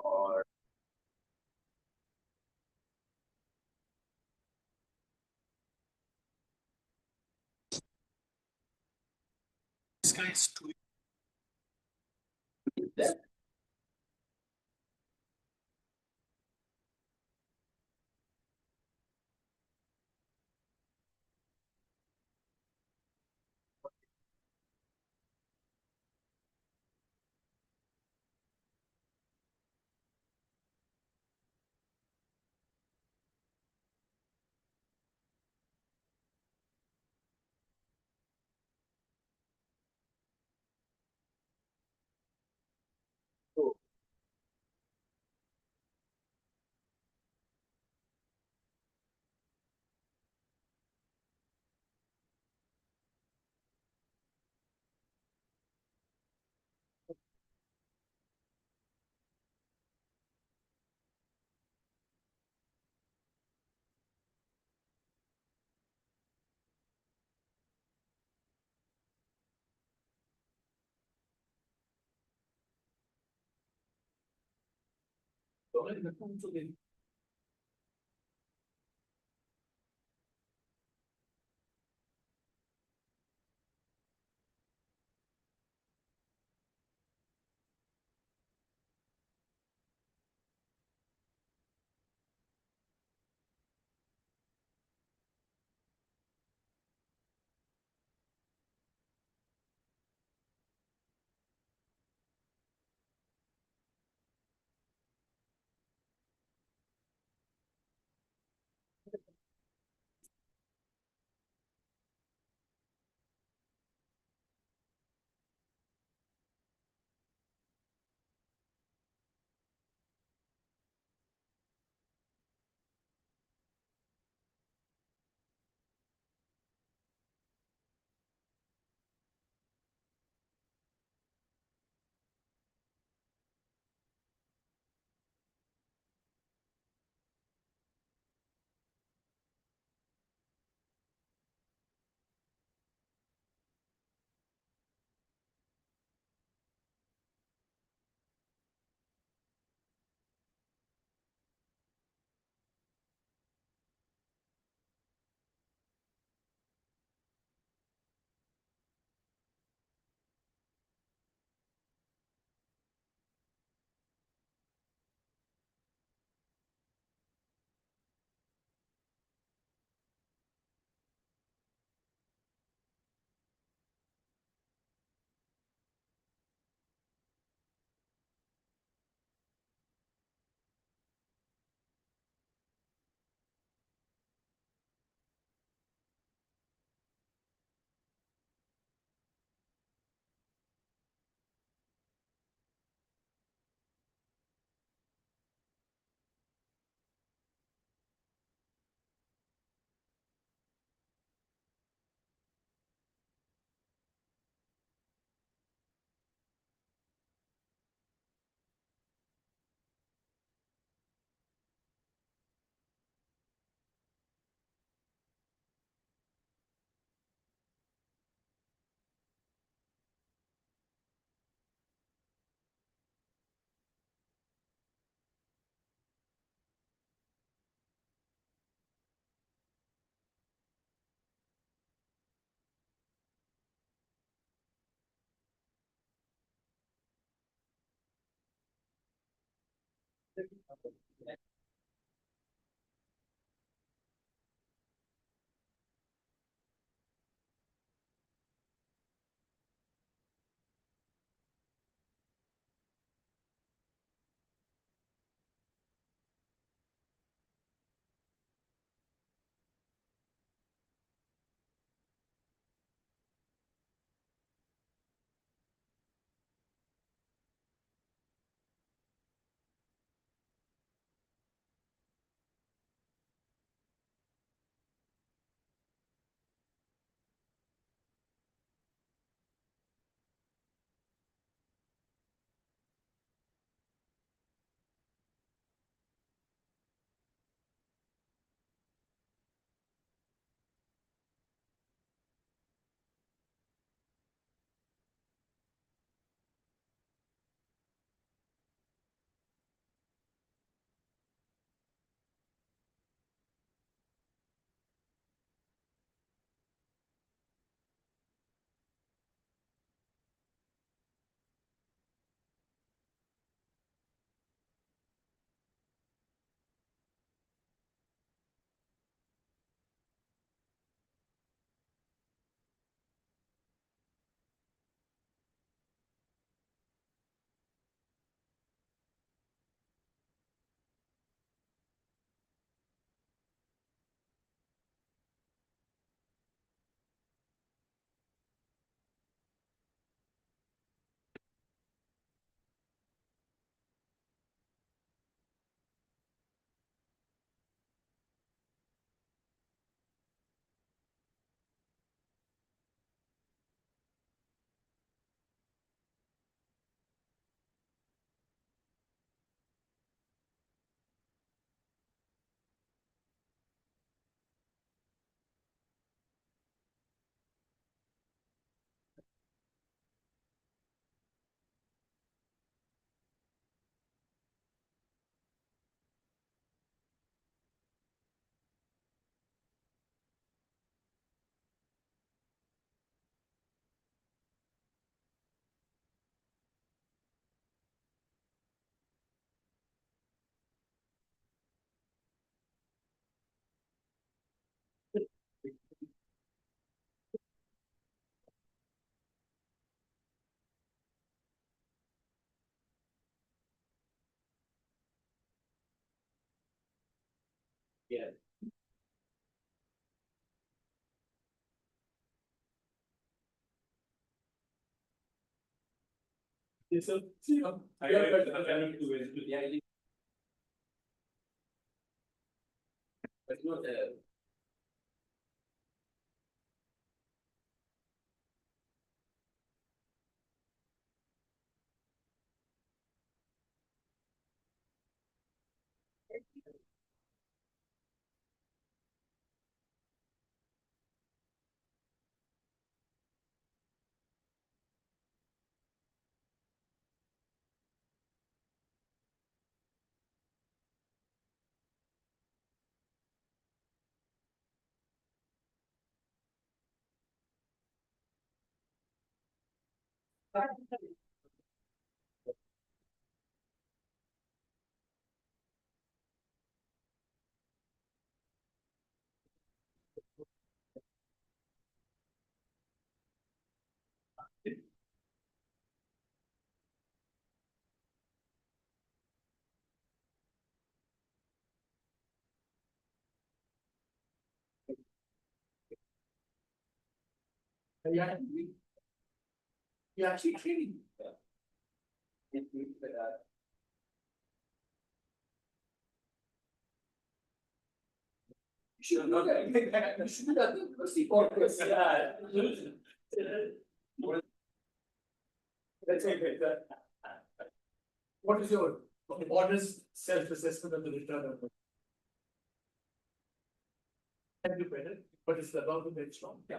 और इसका स्टोरी तो Yeah. Yes, sir. See, I need to wait. Yeah, but not yeah, yeah, actually, you should not have, you should not have the focus. Yeah. That's okay. What is your honest self-assessment of the return of the can do better, but it's about to make strong. Yeah.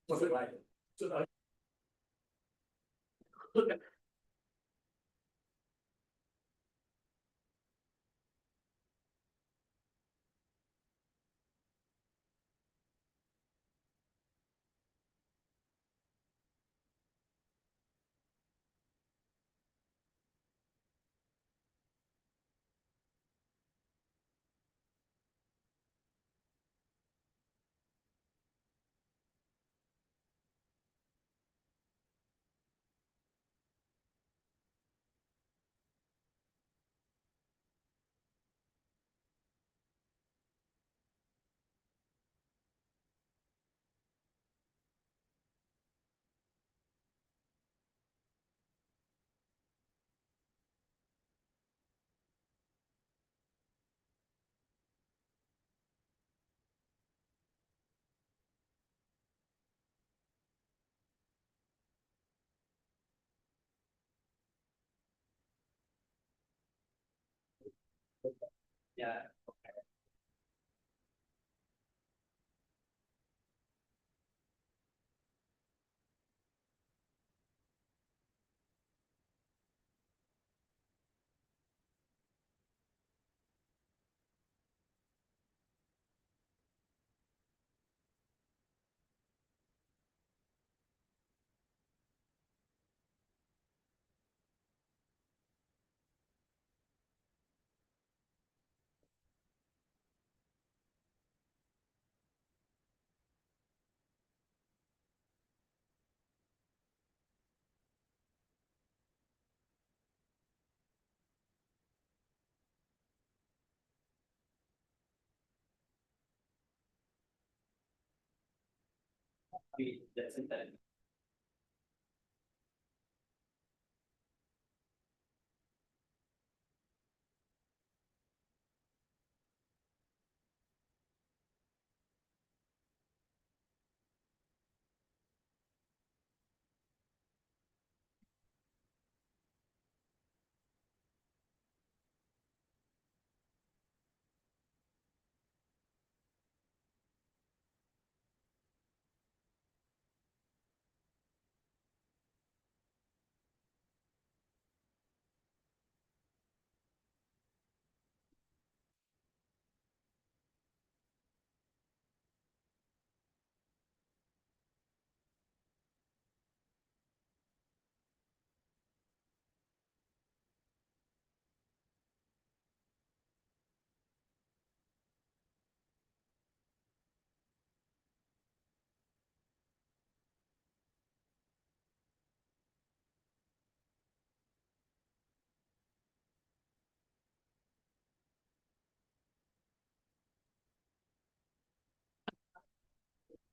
Was it right? So I yeah. That's it.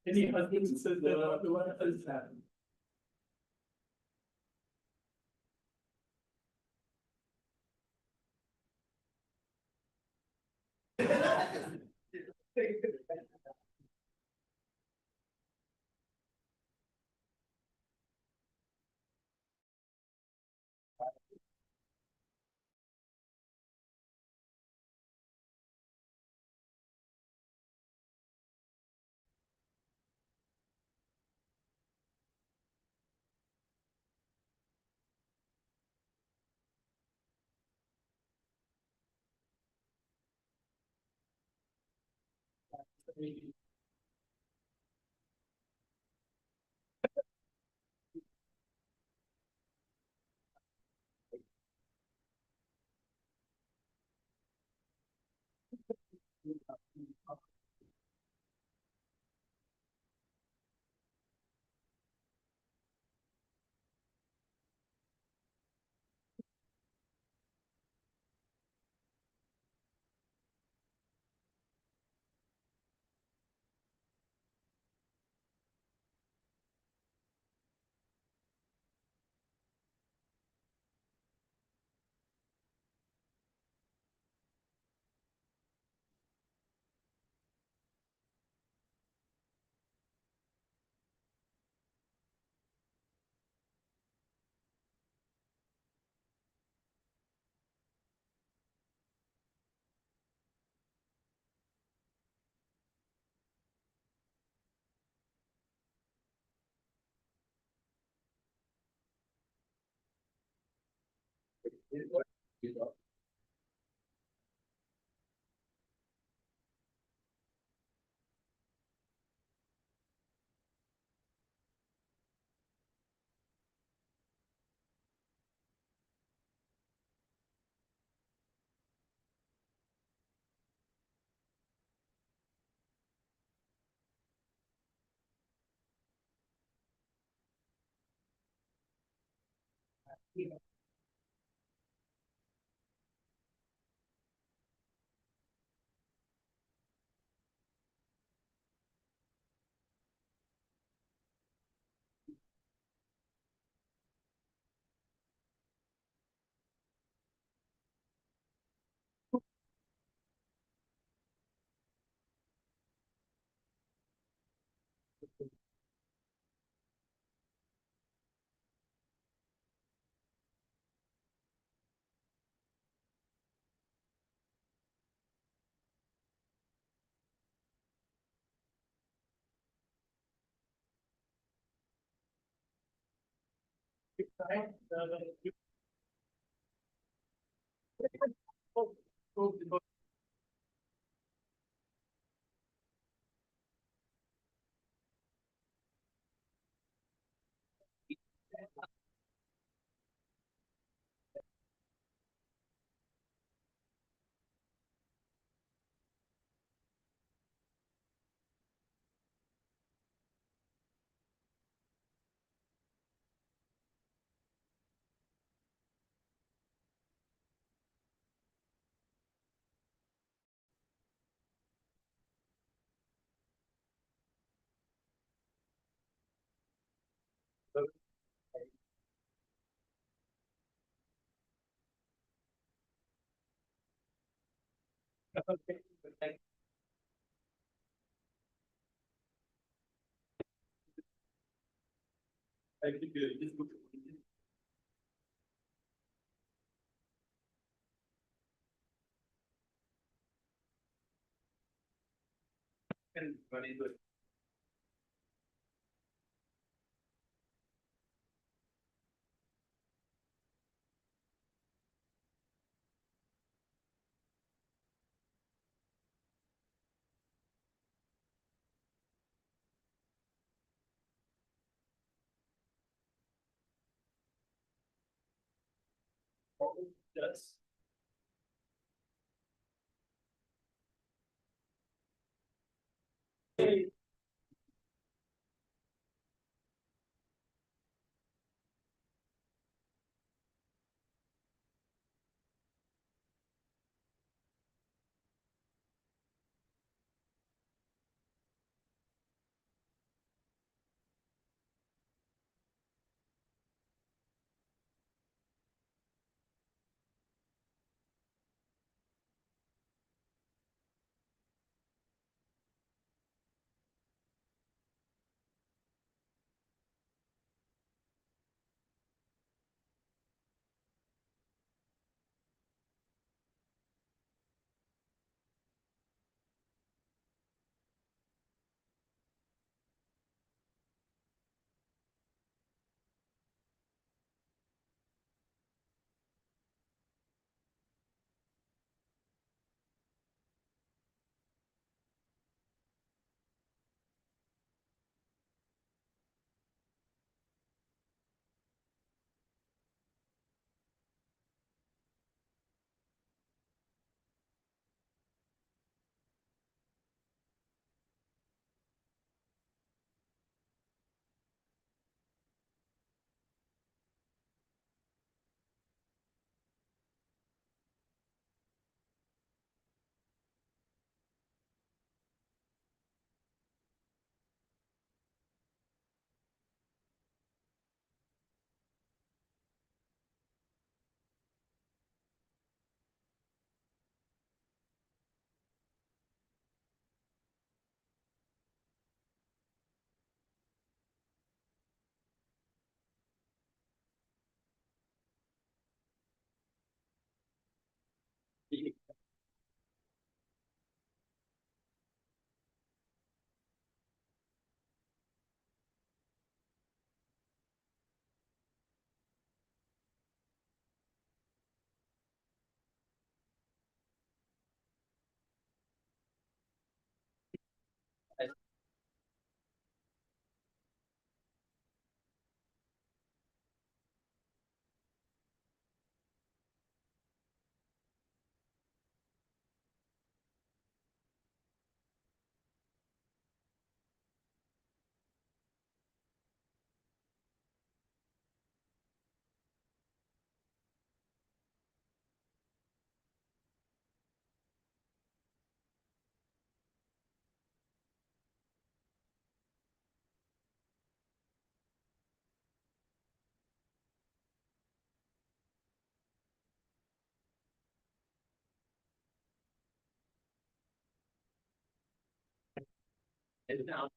Any husband who says that what the one else happened. Yes. And now,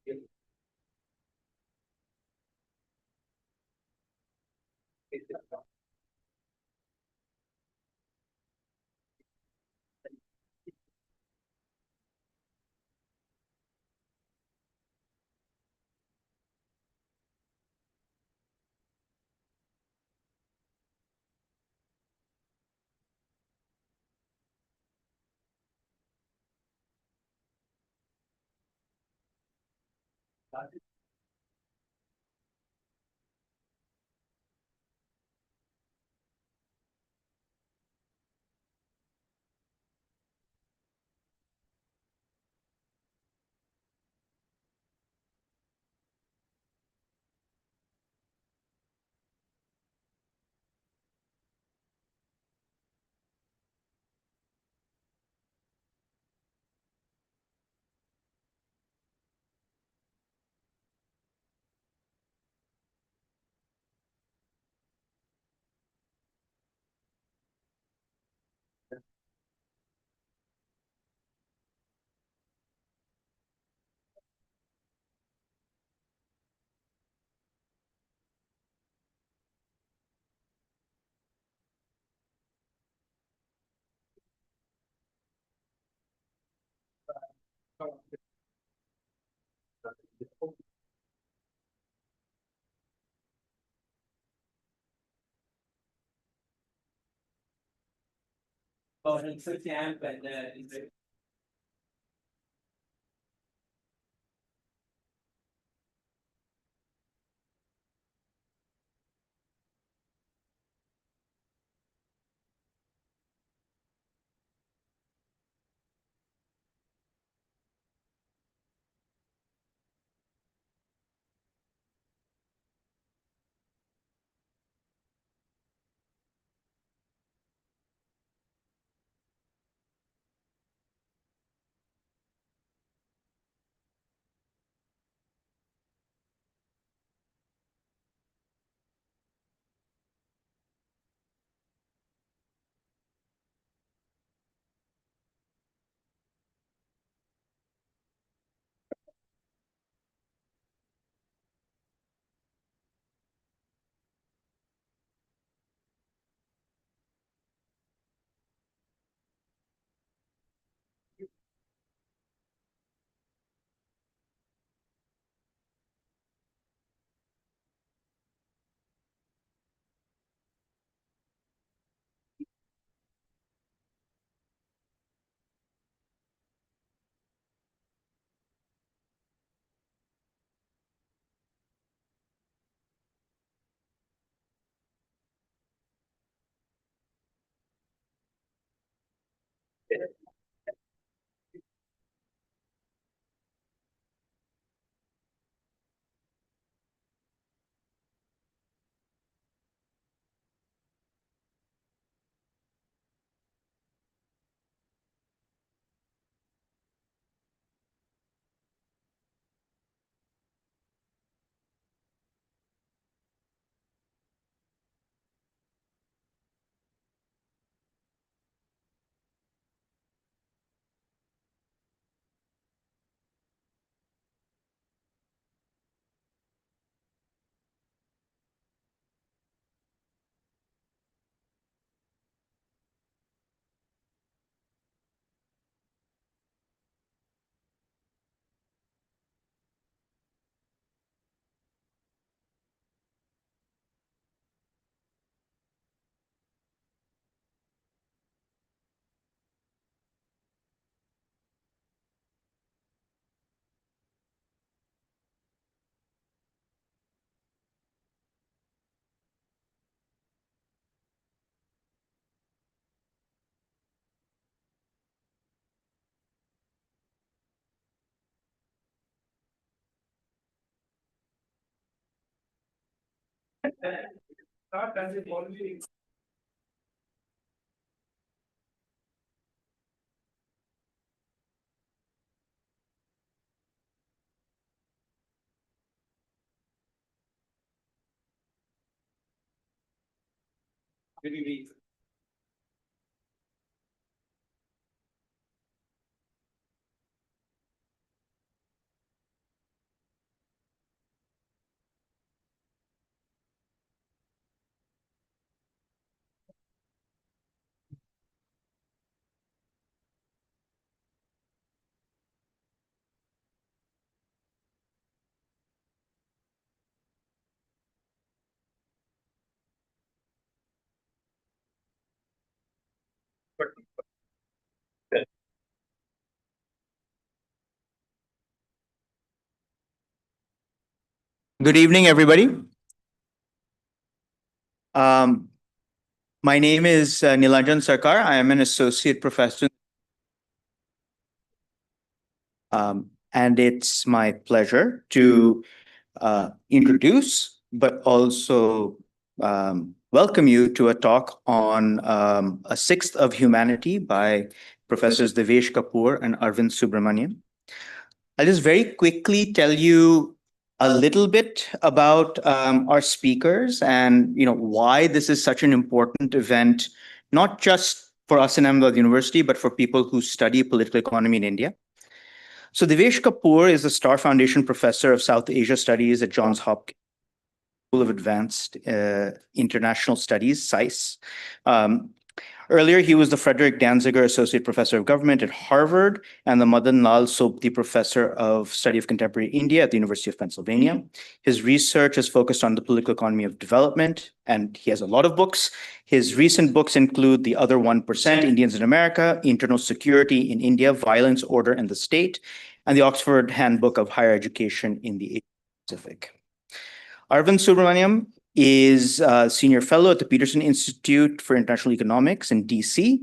it- it- Oh, and it's a camp and it's a- Not as if only. Good evening, everybody. Um, my name is Nilanjan Sarkar. I am an associate professor. And it's my pleasure to introduce, but also welcome you to a talk on A Sixth of Humanity by Professors Devesh Kapoor and Arvind Subramanian. I'll just very quickly tell you a little bit about our speakers and why this is such an important event, not just for us in Ahmedabad University, but for people who study political economy in India. So Devesh Kapoor is a Star Foundation Professor of South Asia Studies at Johns Hopkins School of Advanced International Studies, SAIS. Earlier, he was the Frederick Danziger Associate Professor of Government at Harvard and the Madan Lal Sobti Professor of Study of Contemporary India at the University of Pennsylvania. His research is focused on the political economy of development, and he has a lot of books. His recent books include The Other 1%, Indians in America, Internal Security in India, Violence, Order, and the State, and the Oxford Handbook of Higher Education in the Asia-Pacific. Arvind Subramaniam is a senior fellow at the Peterson Institute for International Economics in DC.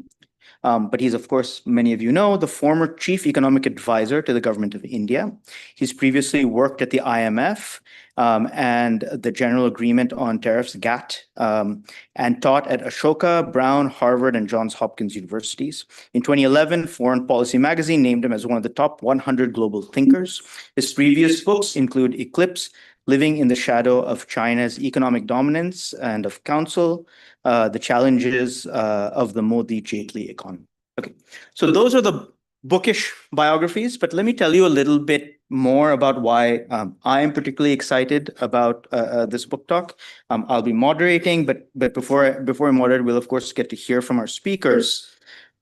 But he's, of course, many of you know, the former chief economic advisor to the government of India. He's previously worked at the IMF and the General Agreement on Tariffs, GATT, and taught at Ashoka, Brown, Harvard, and Johns Hopkins universities. In 2011, Foreign Policy magazine named him as one of the top 100 global thinkers. His previous books include Eclipse, Living in the Shadow of China's Economic Dominance and of Council, the Challenges of the Modi-Jaitley Economy. Okay, so those are the bookish biographies, but let me tell you a little bit more about why I am particularly excited about this book talk. I'll be moderating, but before I moderate, we'll of course get to hear from our speakers.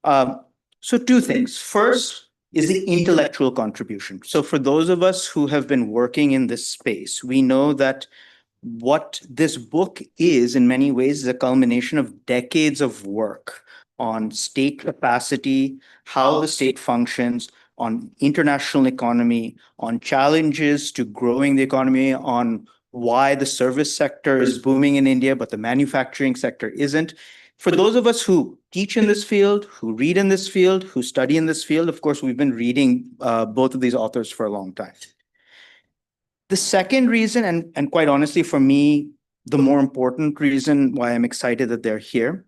So two things. First is the intellectual contribution. So for those of us who have been working in this space, we know that what this book is in many ways is a culmination of decades of work on state capacity, how the state functions, on international economy, on challenges to growing the economy, on why the service sector is booming in India, but the manufacturing sector isn't. For those of us who teach in this field, who read in this field, who study in this field, of course, we've been reading both of these authors for a long time. The second reason, and quite honestly, for me, the more important reason why I'm excited that they're here,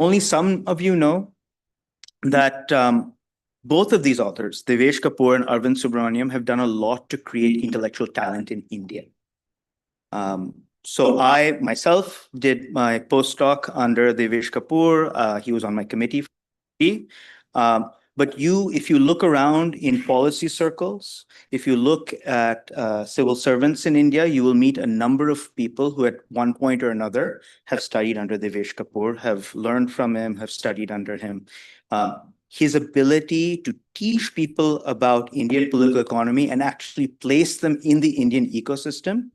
only some of you know that both of these authors, Devesh Kapoor and Arvind Subramaniam, have done a lot to create intellectual talent in India. So I myself did my postdoc under Devesh Kapoor. He was on my committee. But if you look around in policy circles, if you look at civil servants in India, you will meet a number of people who at one point or another have studied under Devesh Kapoor, have learned from him, have studied under him. His ability to teach people about Indian political economy and actually place them in the Indian ecosystem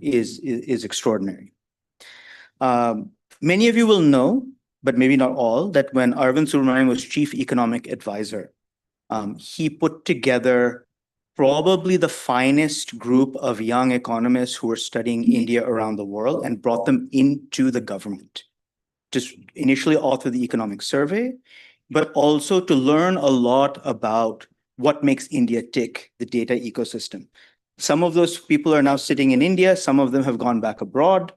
is extraordinary. Many of you will know, but maybe not all, that when Arvind Subramanian was chief economic advisor, he put together probably the finest group of young economists who were studying India around the world and brought them into the government to initially author the economic survey, but also to learn a lot about what makes India tick, the data ecosystem. Some of those people are now sitting in India, some of them have gone back abroad.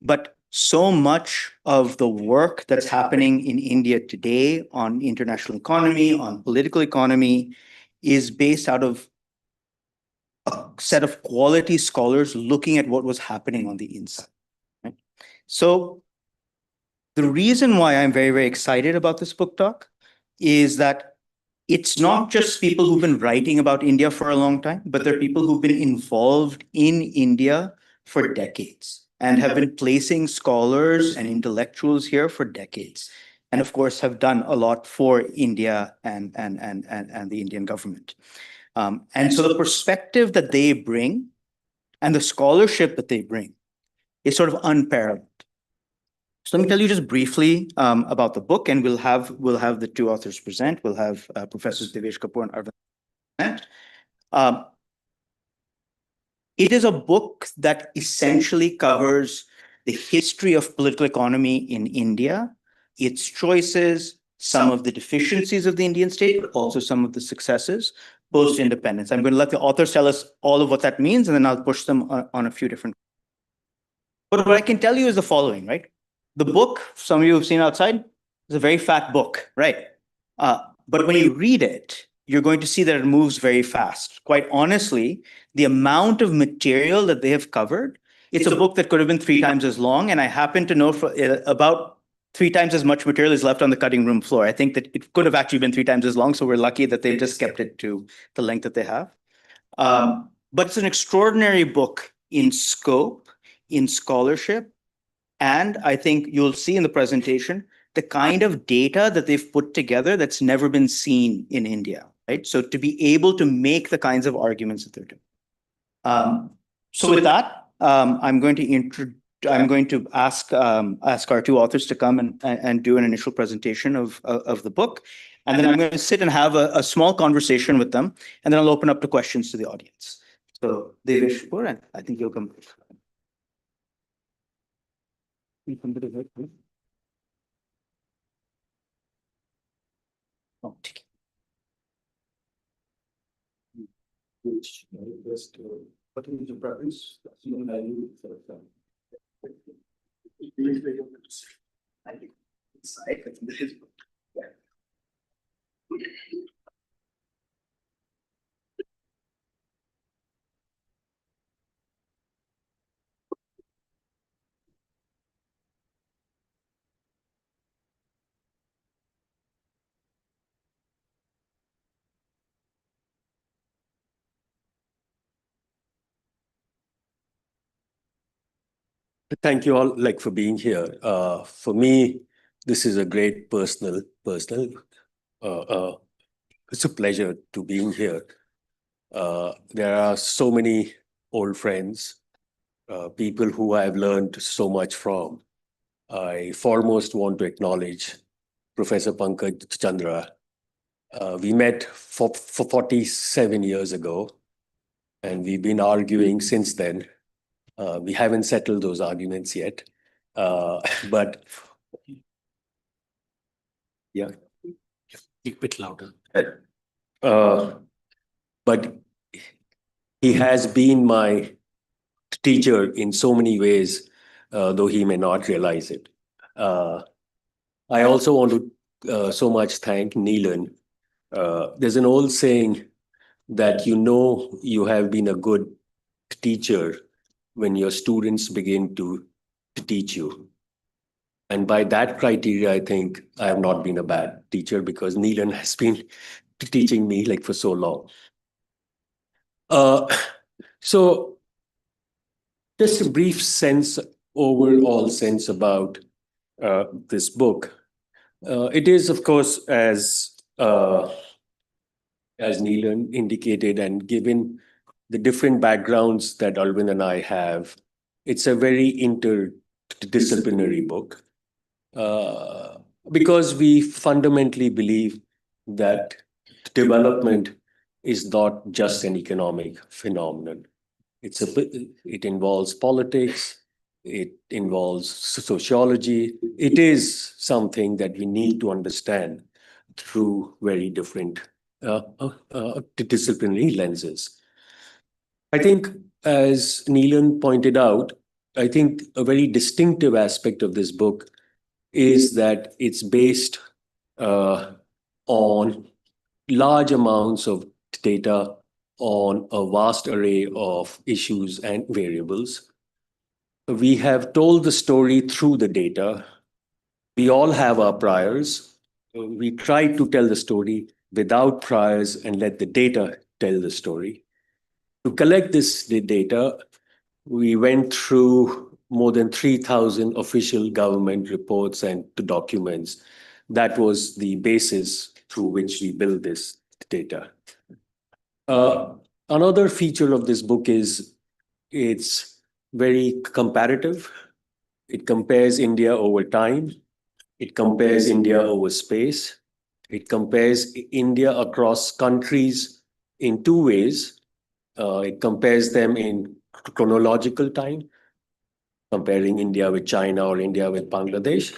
But so much of the work that's happening in India today on international economy, on political economy, is based out of a set of quality scholars looking at what was happening on the inside. Right? So the reason why I'm very, very excited about this book talk is that it's not just people who've been writing about India for a long time, but they're people who've been involved in India for decades and have been placing scholars and intellectuals here for decades. And of course, have done a lot for India and the Indian government. And so the perspective that they bring and the scholarship that they bring is sort of unparalleled. So let me tell you just briefly about the book, and we'll have the two authors present. We'll have Professors Devesh Kapoor and Arvind present. It is a book that essentially covers the history of political economy in India, its choices, some of the deficiencies of the Indian state, but also some of the successes post-independence. I'm going to let the authors tell us all of what that means, and then I'll push them on a few different. But what I can tell you is the following, right? The book, some of you have seen outside, is a very fat book, right? But when you read it, you're going to see that it moves very fast. Quite honestly, the amount of material that they have covered, it's a book that could have been 3 times as long. And I happen to know for about 3 times as much material is left on the cutting room floor. I think that it could have actually been 3 times as long. So we're lucky that they've just kept it to the length that they have. But it's an extraordinary book in scope, in scholarship. And I think you'll see in the presentation the kind of data that they've put together that's never been seen in India, right? So to be able to make the kinds of arguments that they're doing. So with that, I'm going to ask our two authors to come and do an initial presentation of the book. And then I'm going to sit and have a small conversation with them, and then I'll open up to questions to the audience. So Devesh Kapoor, and I think you'll come. Oh, take it. Which just what is your preference? Thank you all for being here. For me, this is a great personal. It's a pleasure to being here. There are so many old friends, people who I've learned so much from. I foremost want to acknowledge Professor Pankaj Chandra. We met for 47 years ago, and we've been arguing since then. We haven't settled those arguments yet, but yeah, a bit louder. But he has been my teacher in so many ways, though he may not realize it. I also want to so much thank Neelan. There's an old saying that you have been a good teacher when your students begin to teach you. And by that criteria, I think I have not been a bad teacher because Neelan has been teaching me for so long. So just a brief overall sense about this book. It is, of course, as Neelan indicated, and given the different backgrounds that Arvind and I have, it's a very interdisciplinary book because we fundamentally believe that development is not just an economic phenomenon. It involves politics, it involves sociology. It is something that we need to understand through very different disciplinary lenses. I think, as Neelan pointed out, I think a very distinctive aspect of this book is that it's based on large amounts of data on a vast array of issues and variables. We have told the story through the data. We all have our priors. We try to tell the story without priors and let the data tell the story. To collect this data, we went through more than 3,000 official government reports and documents. That was the basis through which we built this data. Another feature of this book is it's very comparative. It compares India over time. It compares India over space. It compares India across countries in two ways. It compares them in chronological time, comparing India with China or India with Bangladesh.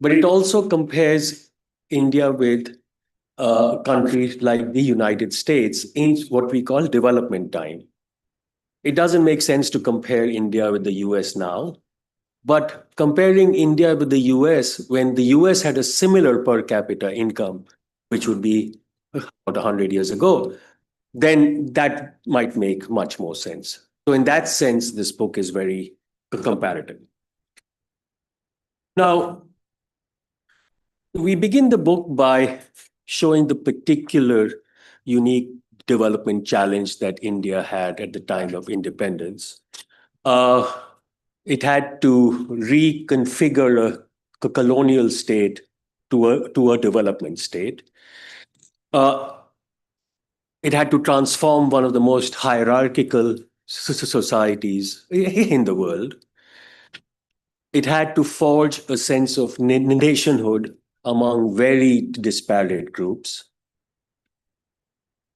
But it also compares India with countries like the United States in what we call development time. It doesn't make sense to compare India with the US now, but comparing India with the US when the US had a similar per capita income, which would be about 100 years ago, then that might make much more sense. So in that sense, this book is very comparative. Now, we begin the book by showing the particular unique development challenge that India had at the time of independence. It had to reconfigure a colonial state to a development state. It had to transform one of the most hierarchical societies in the world. It had to forge a sense of nationhood among very disparate groups.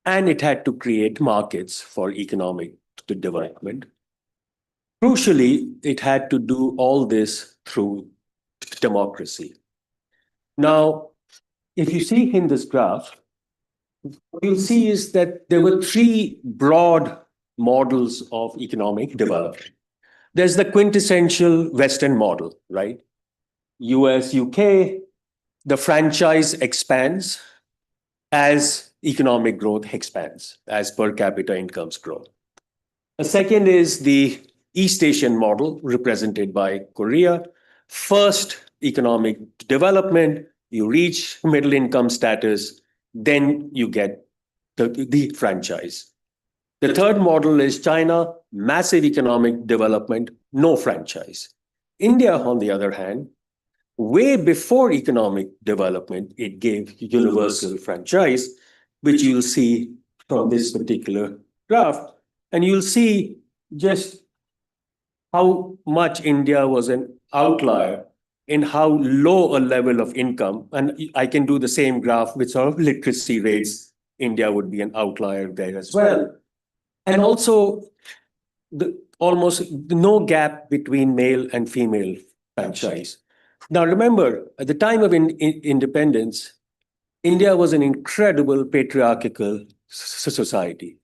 And it had to create markets for economic development. Crucially, it had to do all this through democracy. Now, if you see in this graph, what you'll see is that there were three broad models of economic development. There's the quintessential Western model, right? US, UK, the franchise expands as economic growth expands, as per capita incomes grow. The second is the East Asian model, represented by Korea. First, economic development, you reach middle income status, then you get the franchise. The third model is China, massive economic development, no franchise. India, on the other hand, way before economic development, it gave universal franchise, which you'll see from this particular graph. And you'll see just how much India was an outlier in how low a level of income. And I can do the same graph with sort of literacy rates. India would be an outlier there as well. And also almost no gap between male and female franchise. Now, remember, at the time of independence, India was an incredible patriarchal society.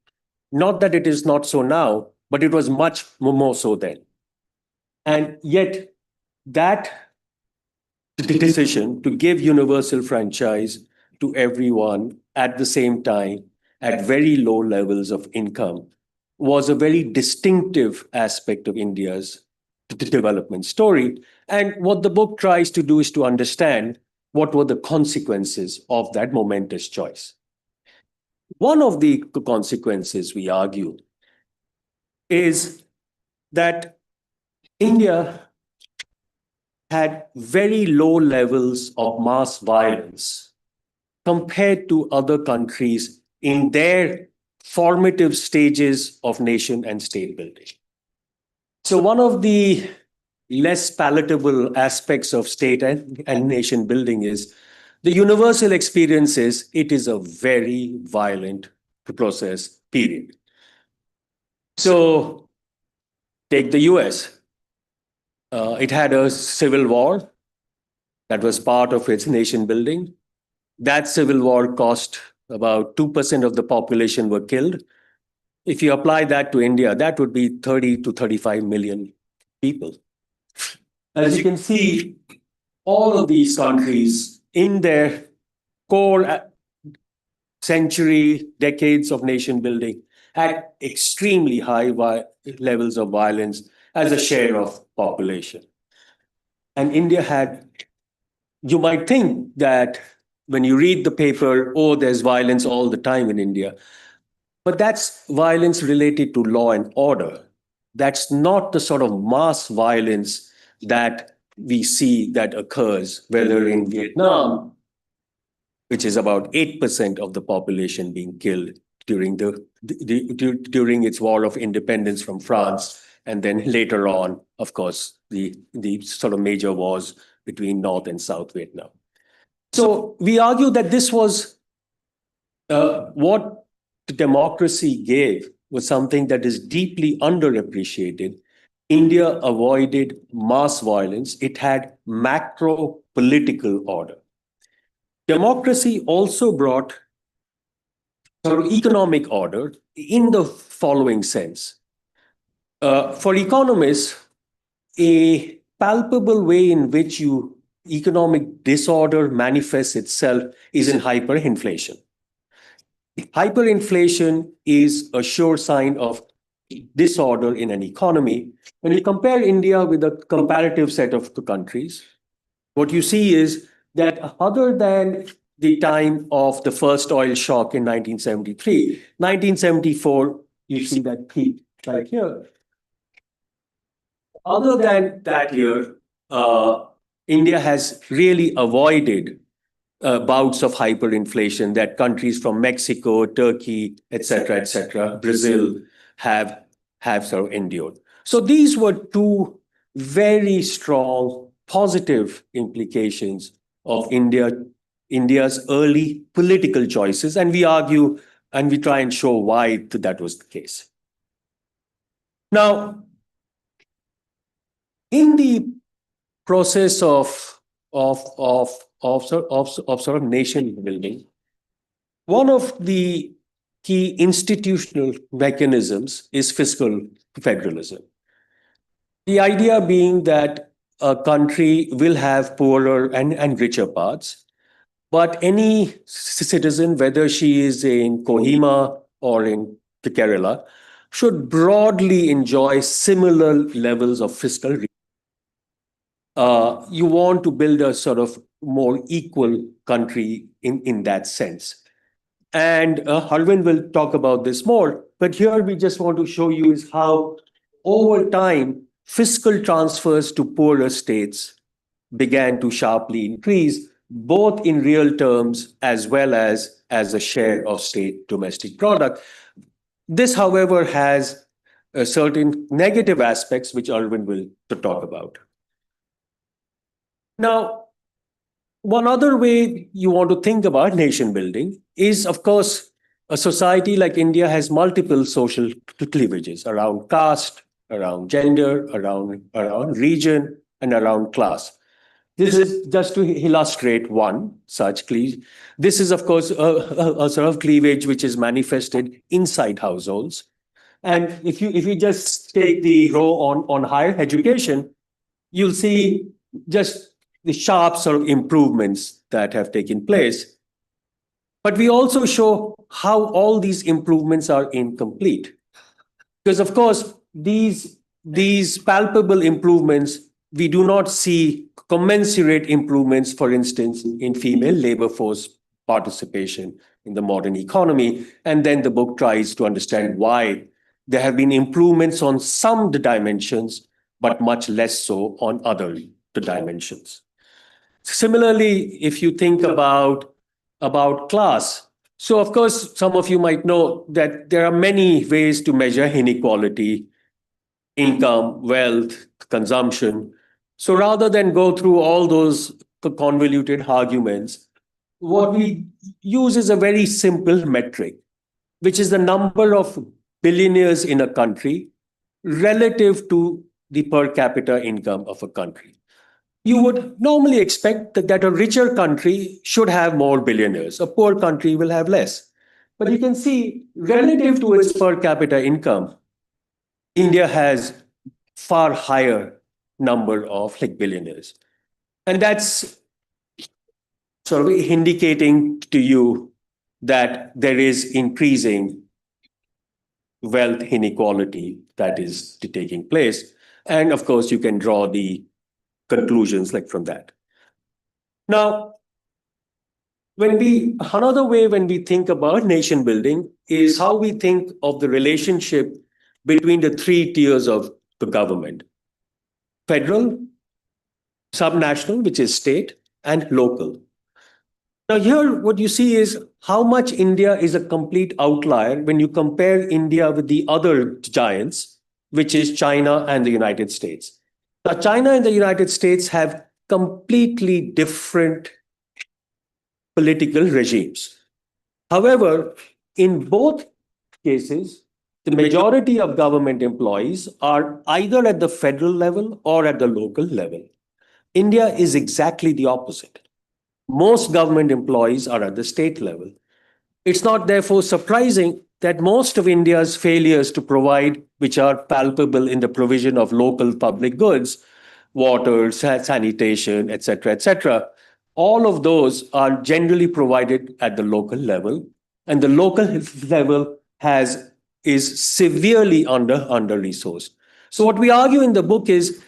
Not that it is not so now, but it was much more so then. And yet, that decision to give universal franchise to everyone at the same time, at very low levels of income, was a very distinctive aspect of India's development story. And what the book tries to do is to understand what were the consequences of that momentous choice. One of the consequences, we argue, is that India had very low levels of mass violence compared to other countries in their formative stages of nation and state building. So one of the less palatable aspects of state and nation building is the universal experience is it is a very violent process, period. So take the US. It had a civil war that was part of its nation building. That civil war cost about 2% of the population were killed. If you apply that to India, that would be 30 to 35 million people. As you can see, all of these countries in their core century, decades of nation building had extremely high levels of violence as a share of population. And India had, you might think that when you read the paper, oh, there's violence all the time in India. But that's violence related to law and order. That's not the sort of mass violence that we see that occurs, whether in Vietnam, which is about 8% of the population being killed during during its war of independence from France, and then later on, of course, the sort of major wars between North and South Vietnam. So we argue that this was what the democracy gave was something that is deeply underappreciated. India avoided mass violence. It had macro political order. Democracy also brought sort of economic order in the following sense. For economists, a palpable way in which economic disorder manifests itself is in hyperinflation. Hyperinflation is a sure sign of disorder in an economy. When you compare India with a comparative set of the countries, what you see is that other than the time of the first oil shock in 1973, 1974, you see that peak right here. Other than that year, India has really avoided bouts of hyperinflation that countries from Mexico, Turkey, etc., Brazil have sort of endured. So these were two very strong positive implications of India's early political choices, and we argue and we try and show why that was the case. Now, in the process of sort of nation building, one of the key institutional mechanisms is fiscal federalism. The idea being that a country will have poorer and richer parts, but any citizen, whether she is in Kohima or in Kerala, should broadly enjoy similar levels of fiscal. You want to build a sort of more equal country in that sense. And Arvind will talk about this more, but here we just want to show you is how over time, fiscal transfers to poorer states began to sharply increase, both in real terms as well as a share of state domestic product. This, however, has certain negative aspects, which Arvind will talk about. Now, one other way you want to think about nation building is, of course, a society like India has multiple social cleavages around caste, around gender, around region, and around class. This is just to illustrate one such cleavage. This is, of course, a sort of cleavage which is manifested inside households. And if you just take the row on higher education, you'll see just the sharp sort of improvements that have taken place. But we also show how all these improvements are incomplete. Because, of course, these palpable improvements, we do not see commensurate improvements, for instance, in female labor force participation in the modern economy. And then the book tries to understand why there have been improvements on some dimensions, but much less so on other dimensions. Similarly, if you think about class, so of course, some of you might know that there are many ways to measure inequality, income, wealth, consumption. So rather than go through all those convoluted arguments, what we use is a very simple metric, which is the number of billionaires in a country relative to the per capita income of a country. You would normally expect that a richer country should have more billionaires. A poor country will have less. But you can see, relative to its per capita income, India has far higher number of like billionaires. And that's sort of indicating to you that there is increasing wealth inequality that is taking place. And of course, you can draw the conclusions like from that. Now, another way when we think about nation building is how we think of the relationship between the three tiers of the government: federal, subnational, which is state, and local. Now, here, what you see is how much India is a complete outlier when you compare India with the other giants, which is China and the United States. Now, China and the United States have completely different political regimes. However, in both cases, the majority of government employees are either at the federal level or at the local level. India is exactly the opposite. Most government employees are at the state level. It's not therefore surprising that most of India's failures to provide, which are palpable in the provision of local public goods, water, sanitation, etc., all of those are generally provided at the local level, and the local level is severely under resourced. So what we argue in the book is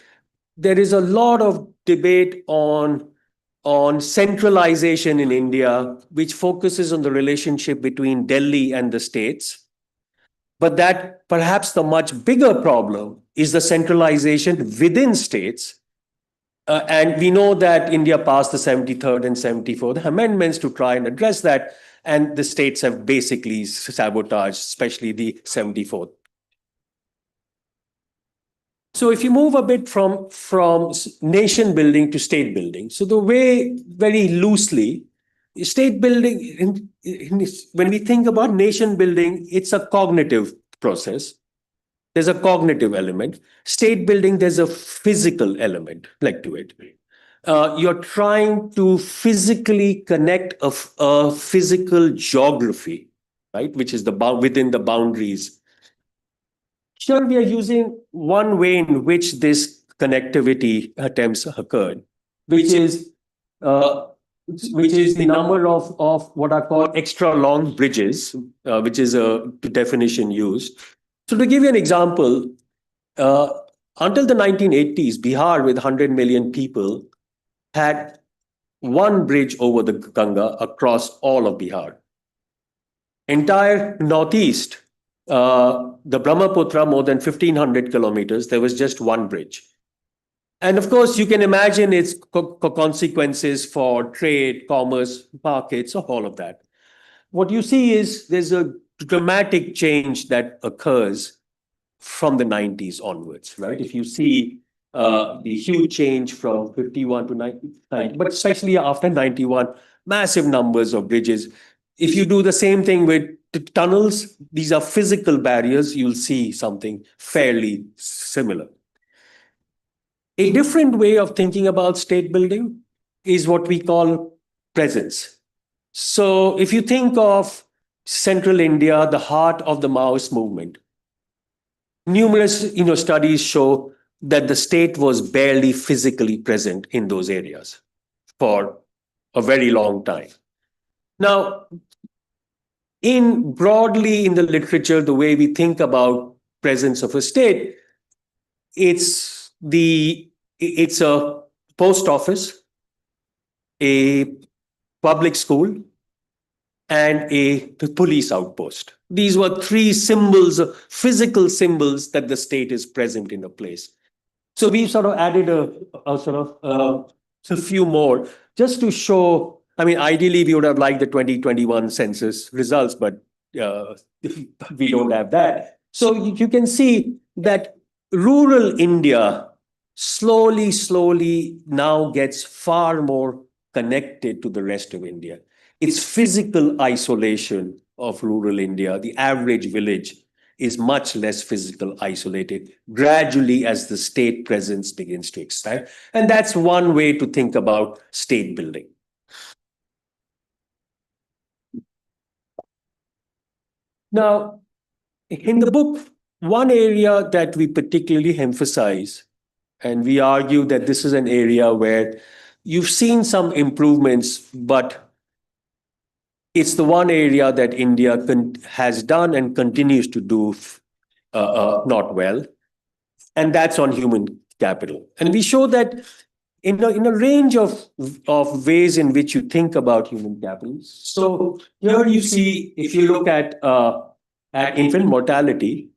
there is a lot of debate on centralization in India, which focuses on the relationship between Delhi and the states. But that perhaps the much bigger problem is the centralization within states. And we know that India passed the 73rd and 74th amendments to try and address that. And the states have basically sabotaged, especially the 74th. So if you move a bit from nation building to state building, so the way, very loosely, state building, when we think about nation building, it's a cognitive process. There's a cognitive element. State building, there's a physical element like to it. You're trying to physically connect a physical geography, right, which is within the boundaries. Here we are using one way in which this connectivity attempts occurred, which is the number of what are called extra long bridges, which is a definition used. So to give you an example, until the 1980s, Bihar with 100 million people had one bridge over the Ganga across all of Bihar. Entire Northeast, the Brahmaputra, more than 1,500 kilometers, there was just one bridge. And of course, you can imagine its consequences for trade, commerce, markets, all of that. What you see is there's a dramatic change that occurs from the 90s onwards, right? If you see the huge change from 51 to 90, but especially after 91, massive numbers of bridges. If you do the same thing with tunnels, these are physical barriers, you'll see something fairly similar. A different way of thinking about state building is what we call presence. So if you think of central India, the heart of the Maoist movement, numerous studies show that the state was barely physically present in those areas for a very long time. Now, broadly in the literature, the way we think about presence of a state, it's a post office, a public school, and a police outpost. These were three symbols, physical symbols that the state is present in a place. So we sort of added a few more just to show. I mean, ideally, we would have liked the 2021 census results, but we don't have that. So you can see that rural India slowly now gets far more connected to the rest of India. It's physical isolation of rural India. The average village is much less physical isolated gradually as the state presence begins to expand. And that's one way to think about state building. Now, in the book, one area that we particularly emphasize, and we argue that this is an area where you've seen some improvements, but it's the one area that India has done and continues to do not well, and that's on human capital. And we show that in a range of ways in which you think about human capital. So here you see, if you look at infant mortality,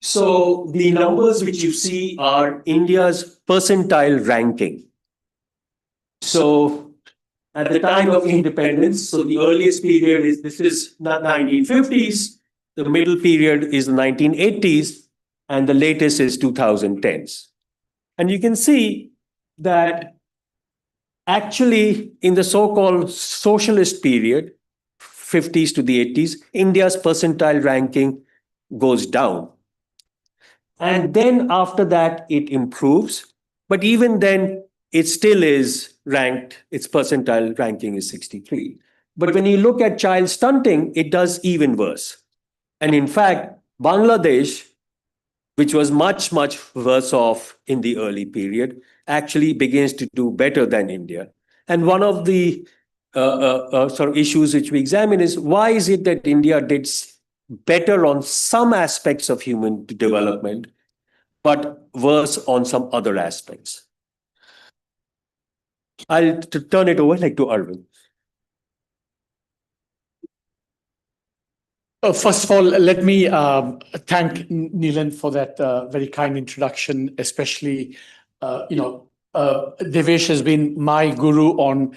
so the numbers which you see are India's percentile ranking. So at the time of independence, so the earliest period is not 1950s, the middle period is the 1980s, and the latest is 2010s. And you can see that actually in the so-called socialist period, 50s to the 80s, India's percentile ranking goes down. And then after that, it improves. But even then, it still is ranked, its percentile ranking is 63. But when you look at child stunting, it does even worse. And in fact, Bangladesh, which was much, much worse off in the early period, actually begins to do better than India. And one of the sort of issues which we examine is, why is it that India did better on some aspects of human development, but worse on some other aspects? I'll turn it over to Arvind. First of all, let me thank Neelan for that very kind introduction, especially, Devesh has been my guru on,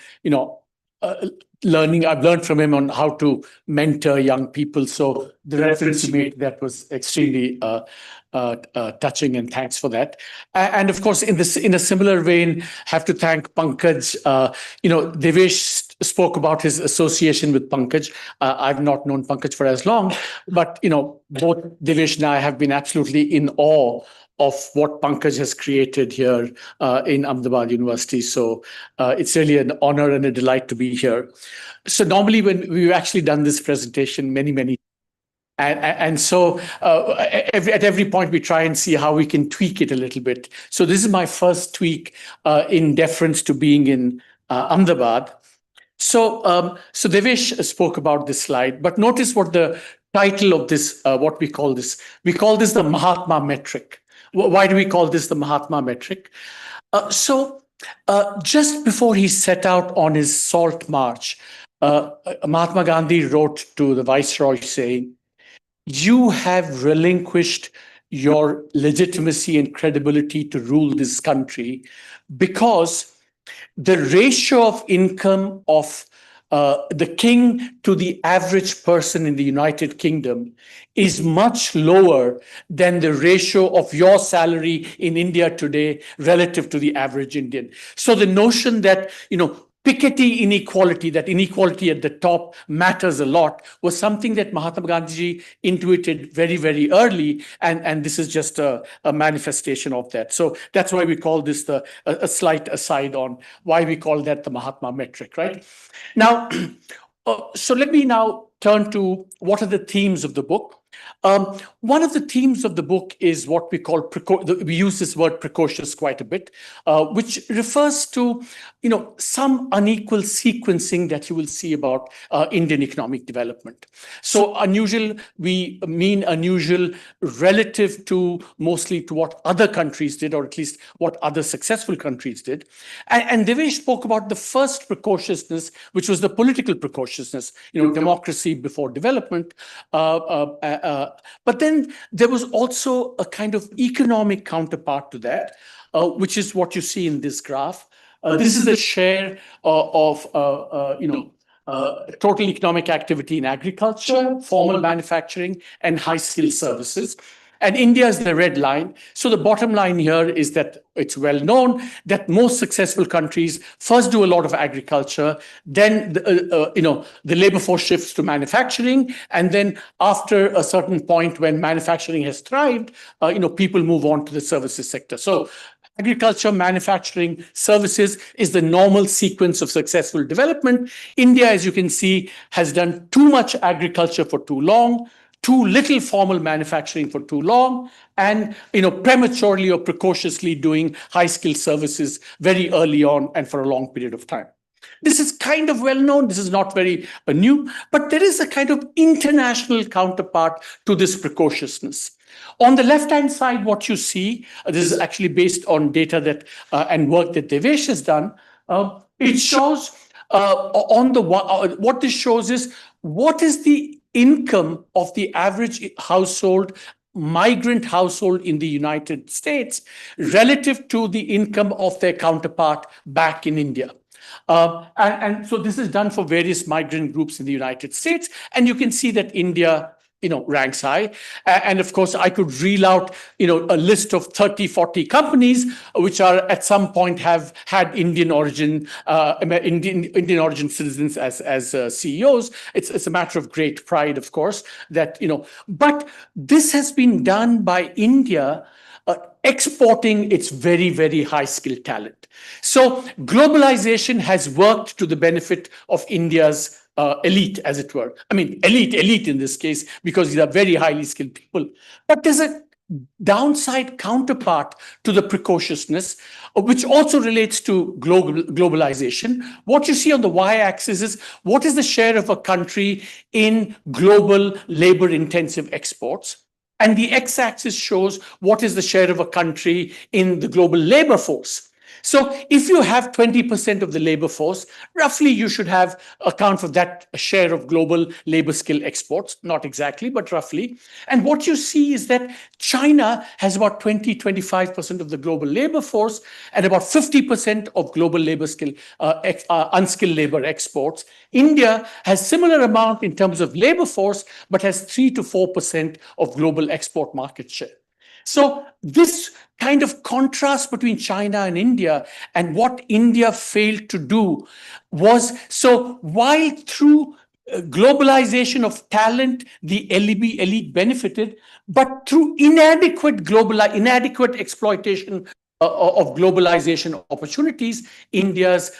learning. I've learned from him on how to mentor young people. So the reference you made, that was extremely touching, and thanks for that. And of course, in a similar vein, have to thank Pankaj. Devesh spoke about his association with Pankaj. I've not known Pankaj for as long, but both Devesh and I have been absolutely in awe of what Pankaj has created here in Ahmedabad University. So it's really an honor and a delight to be here. So normally when we've actually done this presentation many, and so at every point we try and see how we can tweak it a little bit. So this is my first tweak in deference to being in Ahmedabad. So Devesh spoke about this slide, but notice what the title of this, what we call this. We call this the Mahatma metric. Why do we call this the Mahatma metric? Just before he set out on his salt march, Mahatma Gandhi wrote to the Viceroy saying, "You have relinquished your legitimacy and credibility to rule this country because the ratio of income of the king to the average person in the United Kingdom is much lower than the ratio of your salary in India today relative to the average Indian." So the notion that, Piketty inequality, that inequality at the top matters a lot, was something that Mahatma Gandhi intuited very, very early. And this is just a manifestation of that. So that's why we call this a slight aside on why we call that the Mahatma metric, right? Now, so let me now turn to what are the themes of the book. One of the themes of the book is what we call, we use this word precocious quite a bit, which refers to, some unequal sequencing that you will see about Indian economic development. So unusual, we mean unusual relative to mostly to what other countries did, or at least what other successful countries did. And Devesh spoke about the first precociousness, which was the political precociousness, democracy before development. But then there was also a kind of economic counterpart to that, which is what you see in this graph. This is the share of total economic activity in agriculture, formal manufacturing, and high-skilled services. And India is the red line. So the bottom line here is that it's well known that most successful countries first do a lot of agriculture, then the labor force shifts to manufacturing, and then after a certain point when manufacturing has thrived, people move on to the services sector. So agriculture, manufacturing, services is the normal sequence of successful development. India, as you can see, has done too much agriculture for too long, too little formal manufacturing for too long, and prematurely or precociously doing high-skilled services very early on and for a long period of time. This is kind of well known. This is not very new, but there is a kind of international counterpart to this precociousness. On the left-hand side, what you see, this is actually based on data that and work that Devesh has done. It shows what this shows is what is the income of the average household, migrant household in the United States relative to the income of their counterpart back in India. And so this is done for various migrant groups in the United States. And you can see that India ranks high. And of course, I could reel out, a list of 30, 40 companies which are at some point have had Indian origin citizens as CEOs. It's a matter of great pride, of course, that, but this has been done by India exporting its very, very high-skilled talent. So globalization has worked to the benefit of India's elite, as it were. I mean, elite in this case, because these are very highly skilled people. But there's a downside counterpart to the precociousness, which also relates to globalization. What you see on the y-axis is what is the share of a country in global labor-intensive exports. And the x-axis shows what is the share of a country in the global labor force. So if you have 20% of the labor force, roughly you should have account for that share of global labor skill exports, not exactly, but roughly. And what you see is that China has about 25% of the global labor force and about 50% of global labor skill, unskilled labor exports. India has similar amount in terms of labor force, but has 3 to 4% of global export market share. So this kind of contrast between China and India and what India failed to do was, so while through globalization of talent, the elite benefited, but through inadequate exploitation of globalization opportunities, India's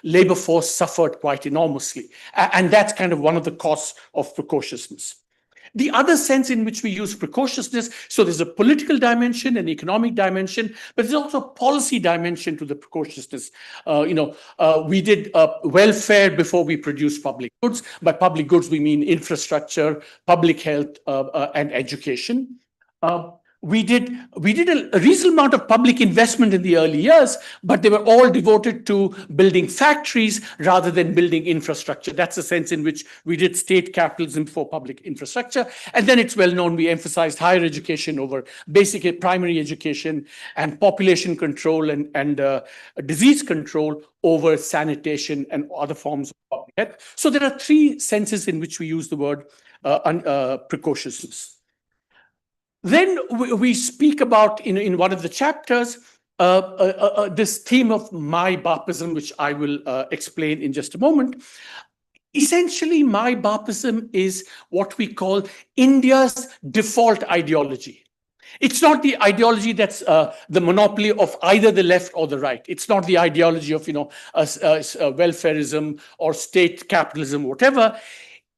labor force suffered quite enormously. And that's kind of one of the costs of precociousness. The other sense in which we use precociousness, so there's a political dimension, an economic dimension, but there's also a policy dimension to the precociousness. We did welfare before we produced public goods. By public goods, we mean infrastructure, public health, and education. We did a reasonable amount of public investment in the early years, but they were all devoted to building factories rather than building infrastructure. That's the sense in which we did state capitalism for public infrastructure. And then it's well known we emphasized higher education over basic primary education and population control and disease control over sanitation and other forms of public health. So there are three senses in which we use the word precociousness. Then we speak about, in one of the chapters, this theme of my Bapism, which I will explain in just a moment. Essentially, my Bapism is what we call India's default ideology. It's not the ideology that's the monopoly of either the left or the right. It's not the ideology of welfarism or state capitalism, whatever.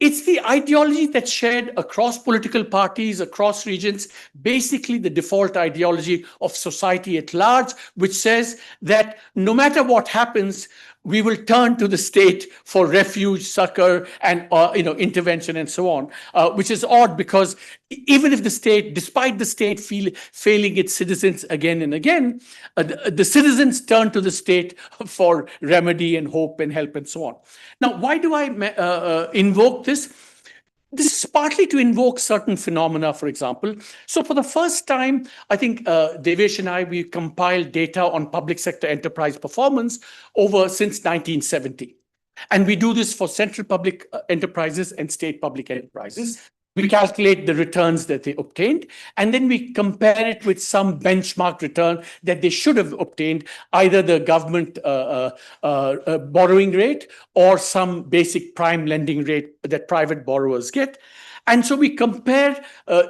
It's the ideology that's shared across political parties, across regions, basically the default ideology of society at large, which says that no matter what happens, we will turn to the state for refuge, succor, and intervention, and so on, which is odd because even if the state, despite the state failing its citizens again and again, the citizens turn to the state for remedy and hope and help and so on. Now, why do I invoke this? This is partly to invoke certain phenomena, for example. So for the first time, I think Devesh and we compiled data on public sector enterprise performance since 1970. And we do this for central public enterprises and state public enterprises. We calculate the returns that they obtained, and then we compare it with some benchmark return that they should have obtained, either the government borrowing rate or some basic prime lending rate that private borrowers get. And so we compare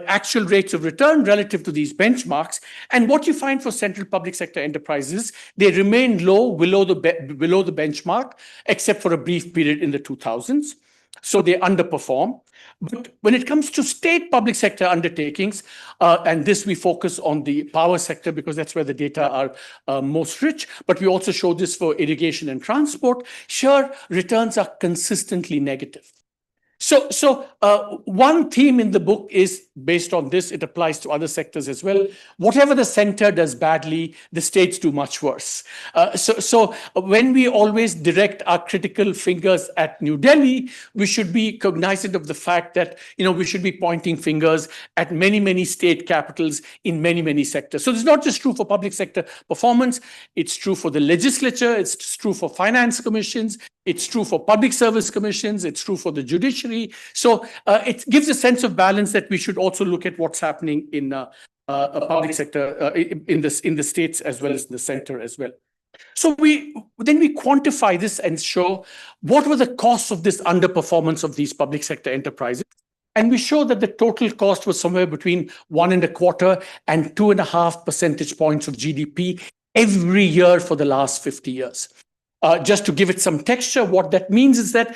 actual rates of return relative to these benchmarks. And what you find for central public sector enterprises, they remain low below the benchmark, except for a brief period in the 2000s. so they underperform. But when it comes to state public sector undertakings, and this we focus on the power sector because that's where the data are most rich, but we also show this for irrigation and transport, sure, returns are consistently negative. So one theme in the book is based on this. It applies to other sectors as well. Whatever the center does badly, the states do much worse. So when we always direct our critical fingers at New Delhi, we should be cognizant of the fact that we should be pointing fingers at many state capitals in many sectors. So it's not just true for public sector performance. It's true for the legislature. It's true for finance commissions. It's true for public service commissions. It's true for the judiciary. So it gives a sense of balance that we should also look at what's happening in a public sector in the states as well as in the center as well. So we quantify this and show what were the costs of this underperformance of these public sector enterprises. And we show that the total cost was somewhere between 1.25 and 2.5 percentage points of GDP every year for the last 50 years. Just to give it some texture, what that means is that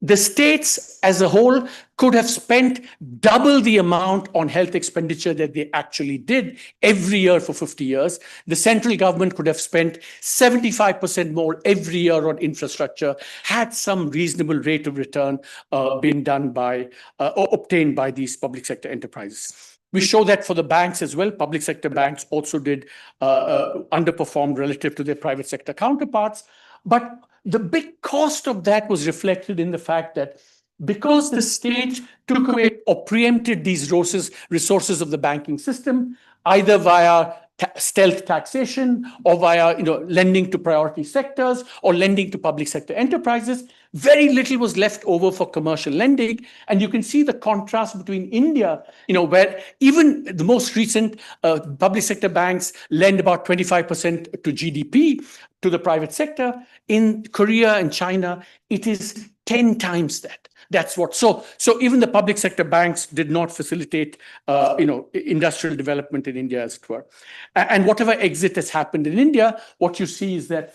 the states as a whole could have spent double the amount on health expenditure that they actually did every year for 50 years. The central government could have spent 75% more every year on infrastructure had some reasonable rate of return been done by or obtained by these public sector enterprises. We show that for the banks as well. Public sector banks also did underperform relative to their private sector counterparts. But the big cost of that was reflected in the fact that because the state took away or preempted these resources of the banking system, either via stealth taxation or via lending to priority sectors or lending to public sector enterprises, very little was left over for commercial lending. And you can see the contrast between India, where even the most recent public sector banks lend about 25% to GDP to the private sector. In Korea and China, it is 10 times that. That's what. So even the public sector banks did not facilitate, industrial development in India, as it were. And whatever exit has happened in India, what you see is that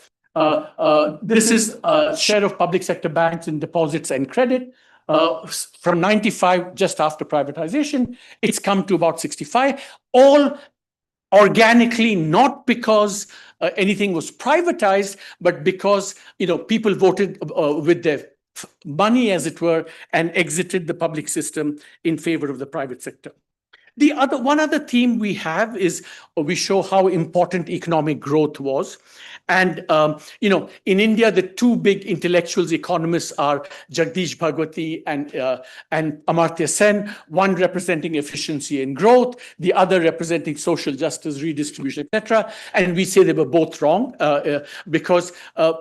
this is a share of public sector banks in deposits and credit. From 95, just after privatization, it's come to about 65, all organically, not because anything was privatized, but because people voted with their money, as it were, and exited the public system in favor of the private sector. One other theme we have is we show how important economic growth was. And, in India, the two big intellectuals, economists are Jagdish Bhagwati and Amartya Sen, one representing efficiency and growth, the other representing social justice, redistribution, etc. And we say they were both wrong because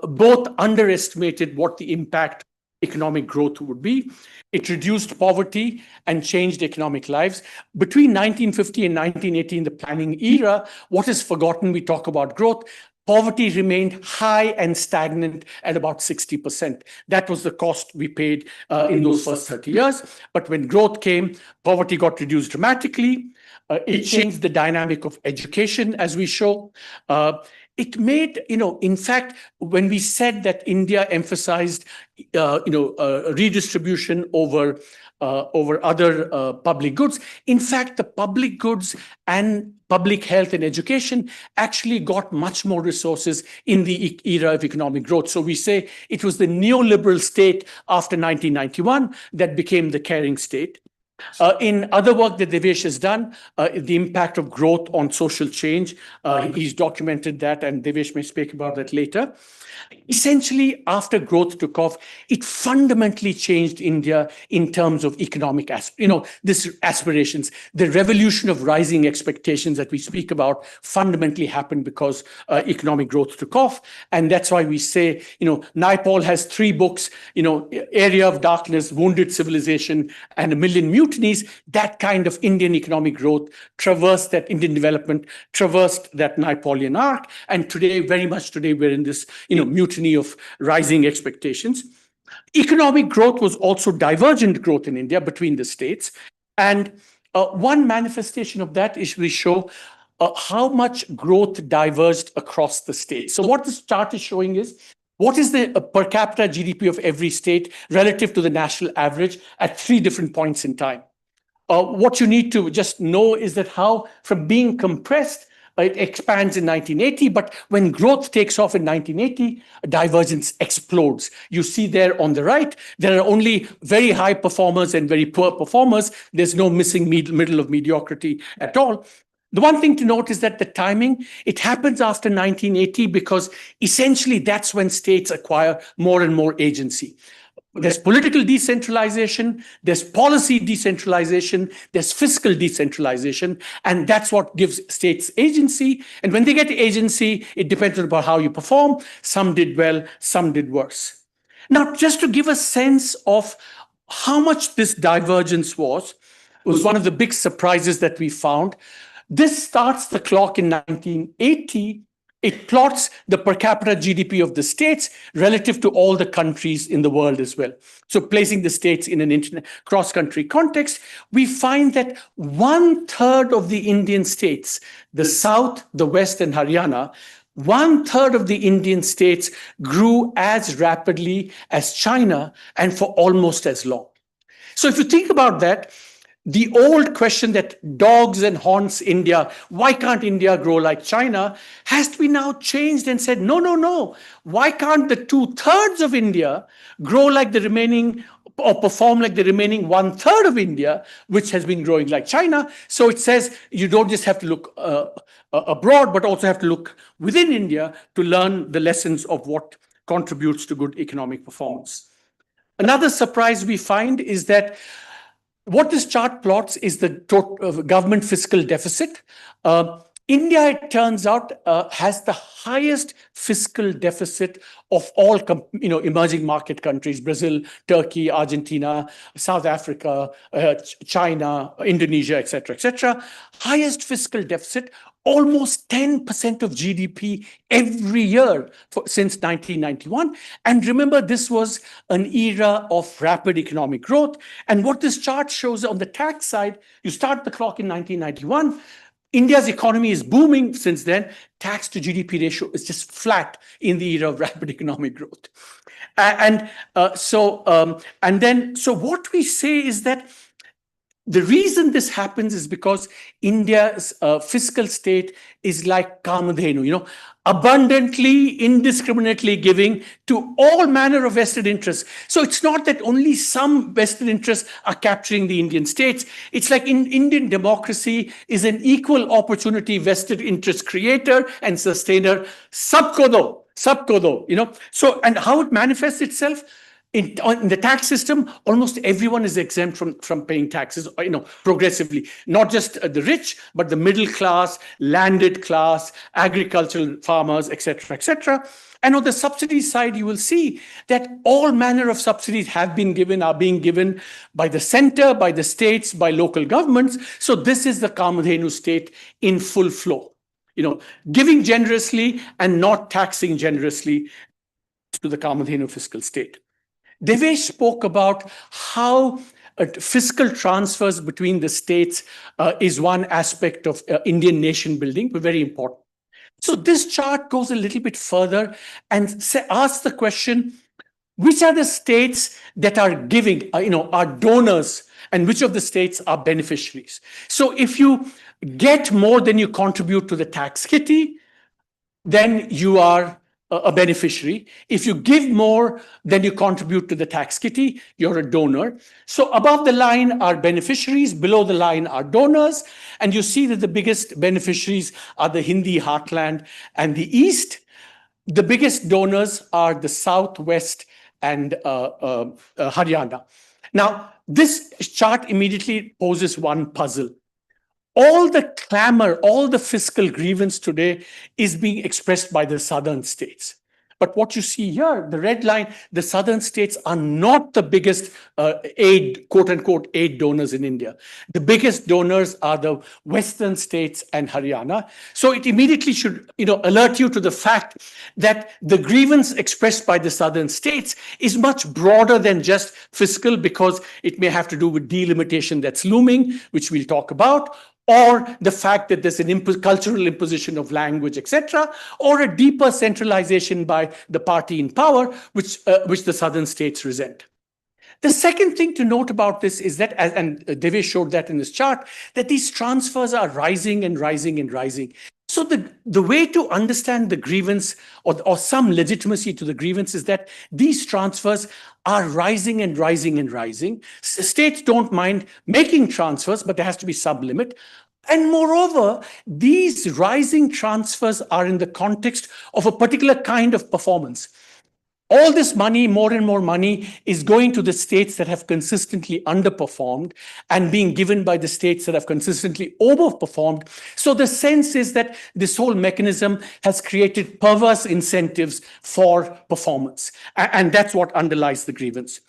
both underestimated what the impact economic growth would be. It reduced poverty and changed economic lives. Between 1950 and 1980, in the planning era, what is forgotten? We talk about growth. Poverty remained high and stagnant at about 60%. That was the cost we paid in those first 30 years. But when growth came, poverty got reduced dramatically. It changed the dynamic of education, as we show. It made, in fact, when we said that India emphasized, redistribution over other public goods, in fact, the public goods and public health and education actually got much more resources in the era of economic growth. So we say it was the neoliberal state after 1991 that became the caring state. In other work that Devesh has done, the impact of growth on social change, he's documented that, and Devesh may speak about that later. Essentially, after growth took off, it fundamentally changed India in terms of economic aspirations. The revolution of rising expectations that we speak about fundamentally happened because economic growth took off. And that's why we say, Naipaul has 3 books, Area of Darkness, Wounded Civilization, and A Million Mutinies. That kind of Indian economic growth traversed that Indian development, traversed that Naipaulian arc. And today, very much today, we're in this, mutiny of rising expectations. Economic growth was also divergent growth in India between the states. And one manifestation of that is we show how much growth diverged across the states. So what this chart is showing is What is the per capita GDP of every state relative to the national average at 3 different points in time? What you need to just know is that how from being compressed, it expands in 1980, but when growth takes off in 1980, divergence explodes. You see there on the right, there are only very high performers and very poor performers. There's no missing middle of mediocrity at all. The one thing to note is that the timing, it happens after 1980 because essentially that's when states acquire more and more agency. There's political decentralization, there's policy decentralization, there's fiscal decentralization, and that's what gives states agency. And when they get agency, it depends on how you perform. Some did well, some did worse. Now, just to give a sense of how much this divergence was one of the big surprises that we found. This starts the clock in 1980. It plots the per capita GDP of the states relative to all the countries in the world as well. So placing the states in an cross-country context, we find that 1/3 of the Indian states, the South, the West, and Haryana, 1/3 of the Indian states grew as rapidly as China and for almost as long. So if you think about that, the old question that dogs and haunts India, why can't India grow like China, has to be now changed and said, no, no, no. Why can't the 2/3 of India grow like the remaining or perform like the remaining 1/3 of India, which has been growing like China? So it says you don't just have to look abroad, but also have to look within India to learn the lessons of what contributes to good economic performance. Another surprise we find is that what this chart plots is the government fiscal deficit. India, it turns out, has the highest fiscal deficit of all emerging market countries: Brazil, Turkey, Argentina, South Africa, China, Indonesia, etc., etc. Highest fiscal deficit, almost 10% of GDP every year since 1991. And remember, this was an era of rapid economic growth. And what this chart shows on the tax side, you start the clock in 1991. India's economy is booming since then. Tax to GDP ratio is just flat in the era of rapid economic growth. So what we say is that the reason this happens is because India's fiscal state is like Kamadhenu, abundantly, indiscriminately giving to all manner of vested interests. So it's not that only some vested interests are capturing the Indian states. It's like Indian democracy is an equal opportunity vested interest creator and sustainer. Sabko do, So, and how it manifests itself? In the tax system, almost everyone is exempt from paying taxes, progressively. Not just the rich, but the middle class, landed class, agricultural farmers, etc., etc. And on the subsidy side, you will see that all manner of subsidies are being given by the center, by the states, by local governments. So this is the Kamadhenu state in full flow. Giving generously and not taxing generously to the Kamadhenu fiscal state. Devesh spoke about how fiscal transfers between the states is one aspect of Indian nation building, but very important. So this chart goes a little bit further and asks the question, which are the states that are giving, are donors, and which of the states are beneficiaries? So if you get more than you contribute to the tax kitty, then you are a beneficiary. If you give more than you contribute to the tax kitty, you're a donor. So above the line are beneficiaries, below the line are donors. And you see that the biggest beneficiaries are the Hindi heartland and the East. The biggest donors are the South, West, and Haryana. Now, this chart immediately poses one puzzle. All the clamor, all the fiscal grievance today is being expressed by the southern states. But what you see here, the red line, the southern states are not the biggest aid, quote unquote, aid donors in India. The biggest donors are the western states and Haryana. So it immediately should alert you to the fact that the grievance expressed by the southern states is much broader than just fiscal, because it may have to do with delimitation that's looming, which we'll talk about. or the fact that there's an cultural imposition of language, etc., or a deeper centralization by the party in power, which the southern states resent. The second thing to note about this is that, and Devesh showed that in his chart, that these transfers are rising and rising and rising. So the way to understand the grievance or some legitimacy to the grievance is that these transfers are rising and rising and rising. States don't mind making transfers, but there has to be sublimit. And moreover, these rising transfers are in the context of a particular kind of performance. All this money, more and more money, is going to the states that have consistently underperformed and being given by the states that have consistently overperformed. So the sense is that this whole mechanism has created perverse incentives for performance. And that's what underlies the grievance.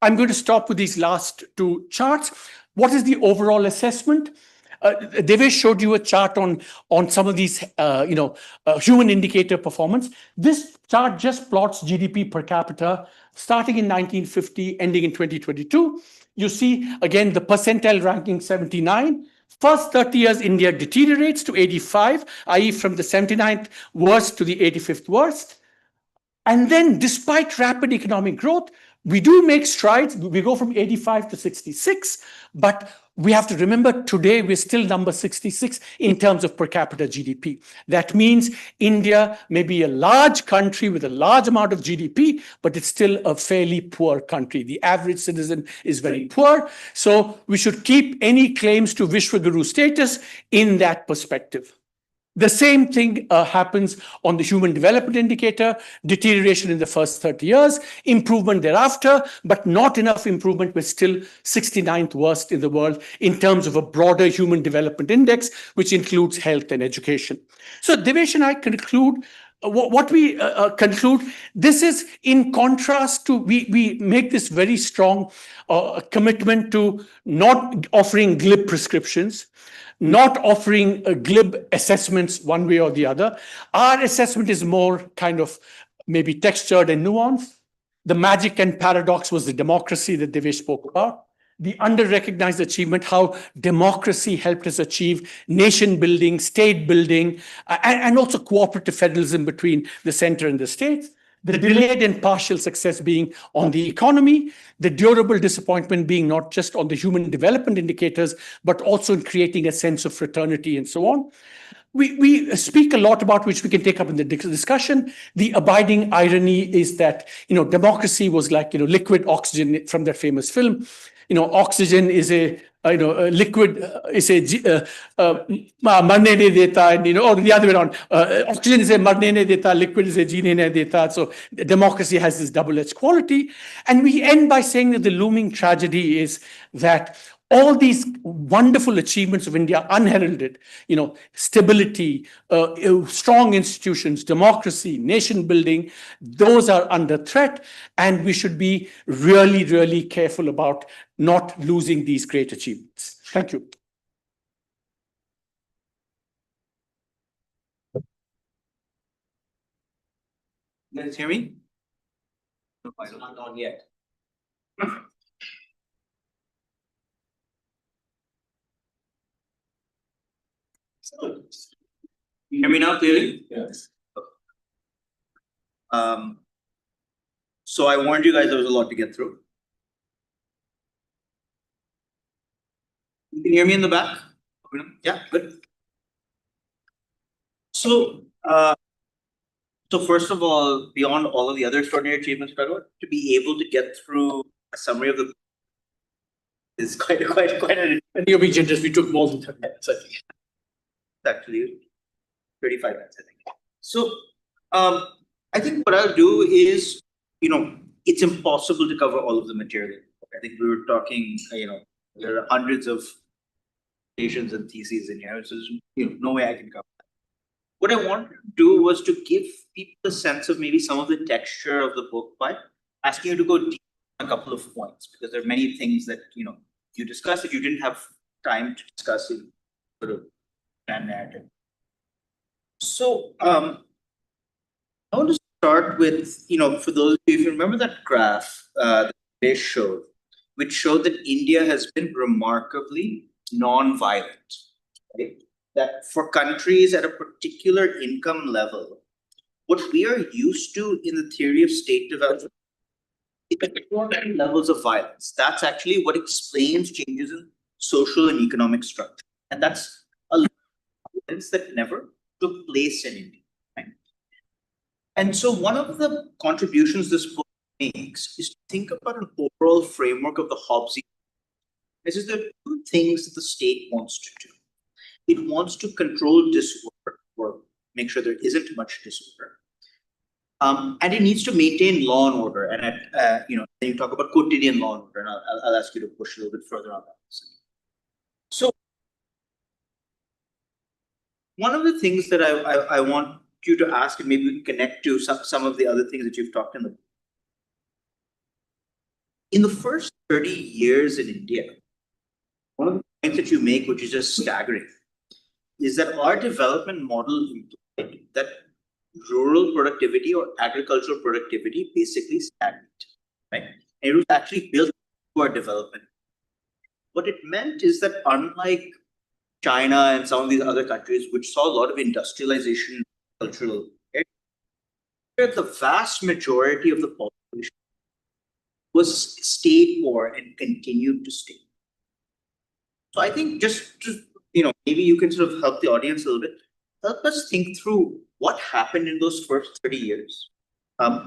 I'm going to stop with these last two charts. What is the overall assessment? Devesh showed you a chart on some of these, human indicator performance. This chart just plots GDP per capita starting in 1950, ending in 2022. You see, again, the percentile ranking 79. First 30 years, India deteriorates to 85, i.e. from the 79th worst to the 85th worst. And then, despite rapid economic growth, we do make strides. We go from 85 to 66, but we have to remember today we're still number 66 in terms of per capita GDP. That means India may be a large country with a large amount of GDP, but it's still a fairly poor country. The average citizen is very poor. So we should keep any claims to Vishwaguru status in that perspective. The same thing happens on the human development indicator, deterioration in the first 30 years, improvement thereafter, but not enough improvement. We're still 69th worst in the world in terms of a broader human development index, which includes health and education. So Devesh and I conclude, what we conclude, this is in contrast to, we make this very strong commitment to not offering glib prescriptions, not offering glib assessments one way or the other. Our assessment is more kind of maybe textured and nuanced. The magic and paradox was the democracy that Devesh spoke about. The under-recognized achievement, how democracy helped us achieve nation building, state building, and also cooperative federalism between the center and the states. The delayed and partial success being on the economy, the durable disappointment being not just on the human development indicators, but also in creating a sense of fraternity and so on. We speak a lot about, which we can take up in the discussion. The abiding irony is that, democracy was like, liquid oxygen from that famous film. Oxygen is a liquid is a marne nahi deta, and or the other way around. Oxygen is a marne nahi deta, liquid is a jeene nahi deta. So democracy has this double-edged quality. And we end by saying that the looming tragedy is that all these wonderful achievements of India, unheralded, stability, strong institutions, democracy, nation building, those are under threat. And we should be really, really careful about not losing these great achievements. Thank you. You guys hear me? No, it's not on yet. You hear me now clearly? Yes. So I warned you guys there was a lot to get through. You can hear me in the back? Yeah, good. So, first of all, beyond all of the other extraordinary achievements, to be able to get through a summary of the is quite an. And you'll be generous, we took more than 30 minutes, I think. Actually 35 minutes, I think. So I think what I'll do is, it's impossible to cover all of the material. I think we were talking, there are hundreds of presentations and theses in here, so there's no way I can cover that. What I wanted to do was to give people a sense of maybe some of the texture of the book by asking you to go deep on a couple of points, because there are many things that, you discussed that you didn't have time to discuss in sort of narrative. So I want to start with, for those of you, if you remember that graph that they showed, which showed that India has been remarkably non-violent, right? That for countries at a particular income level, what we are used to in the theory of state development is extraordinary levels of violence. That's actually what explains changes in social and economic structure. And that's a violence that never took place in India. Right? And so one of the contributions this book makes is to think about an overall framework of the Hobbesian. This is the two things that the state wants to do. It wants to control disorder or make sure there isn't much disorder. And it needs to maintain law and order. And then you talk about quotidian law and order, and I'll ask you to push a little bit further on that. So one of the things that I want you to ask, and maybe we can connect to some of the other things that you've talked in the first 30 years in India, one of the points that you make, which is just staggering, is that our development model implied that rural productivity or agricultural productivity basically stagnant, right? And it was actually built into our development. What it meant is that unlike China and some of these other countries, which saw a lot of industrialization in cultural areas, the vast majority of the population was stayed poor and continued to stay. So I think just to, maybe you can sort of help the audience a little bit. Help us think through what happened in those first 30 years.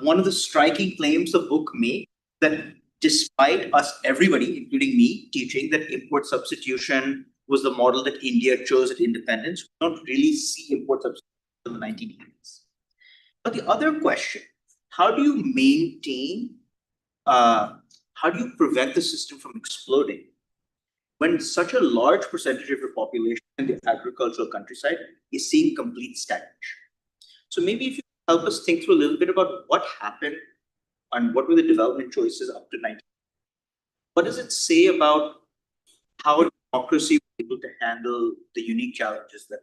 One of the striking claims the book made that despite us, everybody, including me, teaching that import substitution was the model that India chose at independence, we don't really see import substitution in the 1980s. But the other question, how do you maintain, how do you prevent the system from exploding when such a large percentage of your population in the agricultural countryside is seeing complete stagnation? So maybe if you help us think through a little bit about what happened and what were the development choices up to 19. What does it say about how democracy was able to handle the unique challenges that?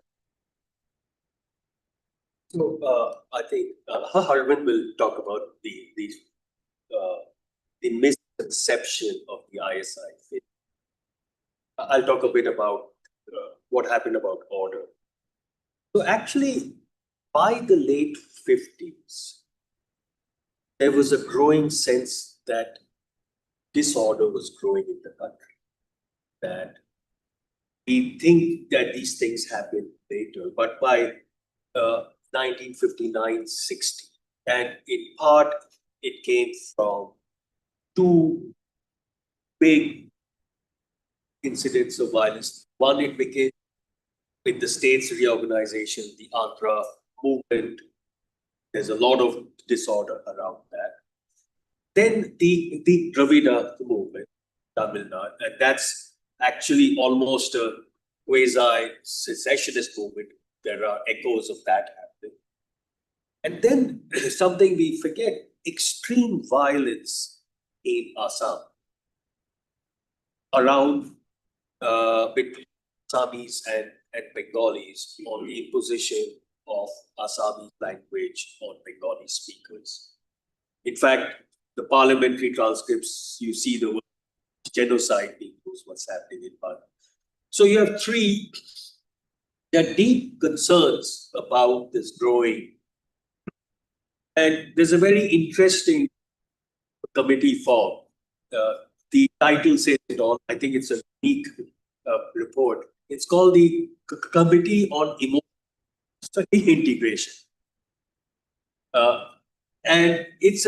So I think Harvind will talk about the misconception of the ISI. I'll talk a bit about what happened about order. So actually, by the late 50s, there was a growing sense that disorder was growing in the country. That we think that these things happen later, but by 1959-60, and in part it came from two big incidents of violence. One, it became with the state's reorganization, the Andhra movement. There's a lot of disorder around that. Then the Dravida movement, Tamil Nadu, and that's actually almost a quasi-secessionist movement. There are echoes of that happening. And then something we forget, extreme violence in Assam around between Assamese and Bengalis on the imposition of Assamese language on Bengali speakers. In fact, the parliamentary transcripts, you see the word genocide being used, what's happening in Parliament. So you have three, there are deep concerns about this growing. And there's a very interesting committee formed. The title says it all. I think it's a unique report. It's called the Committee on Emotional Integration. And it's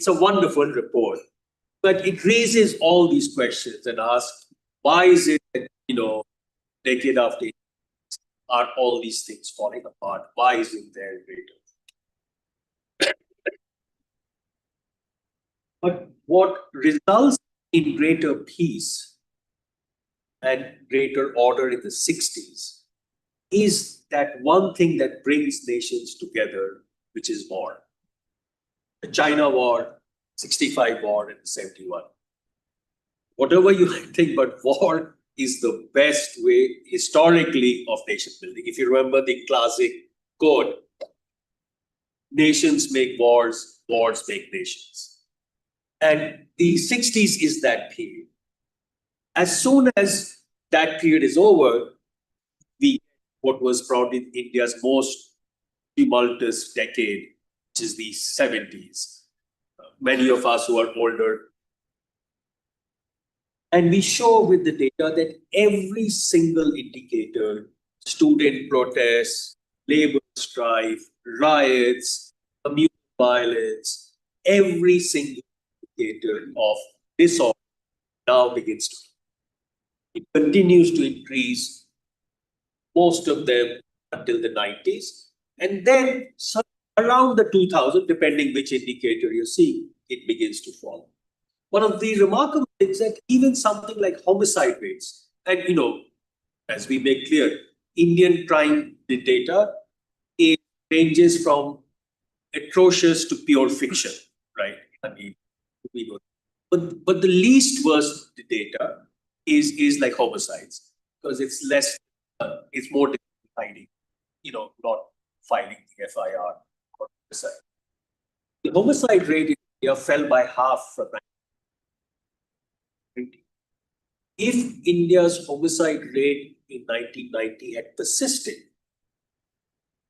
a wonderful report, but it raises all these questions and asks, why is it that, decade after decade, are all these things falling apart? Why isn't there greater? But what results in greater peace and greater order in the 60s is that one thing that brings nations together, which is war. The China war, 65 war, and 71. Whatever you think, but war is the best way historically of nation building. If you remember the classic quote, nations make wars, wars make nations. And the 60s is that period. As soon as that period is over, what was probably India's most tumultuous decade, which is the 70s. Many of us who are older. And we show with the data that every single indicator, student protests, labor strife, riots, communal violence, every single indicator of disorder now begins to. It continues to increase, most of them until the 90s. And then around the 2000, depending which indicator you see, it begins to fall. One of the remarkable things that even something like homicide rates, and as we make clear, Indian crime data, it ranges from atrocious to pure fiction, right? I mean, we know. But the least worst data is like homicides, because it's less, it's more hiding, not filing the FIR or homicide. The homicide rate in India fell by half from 1990. If India's homicide rate in 1990 had persisted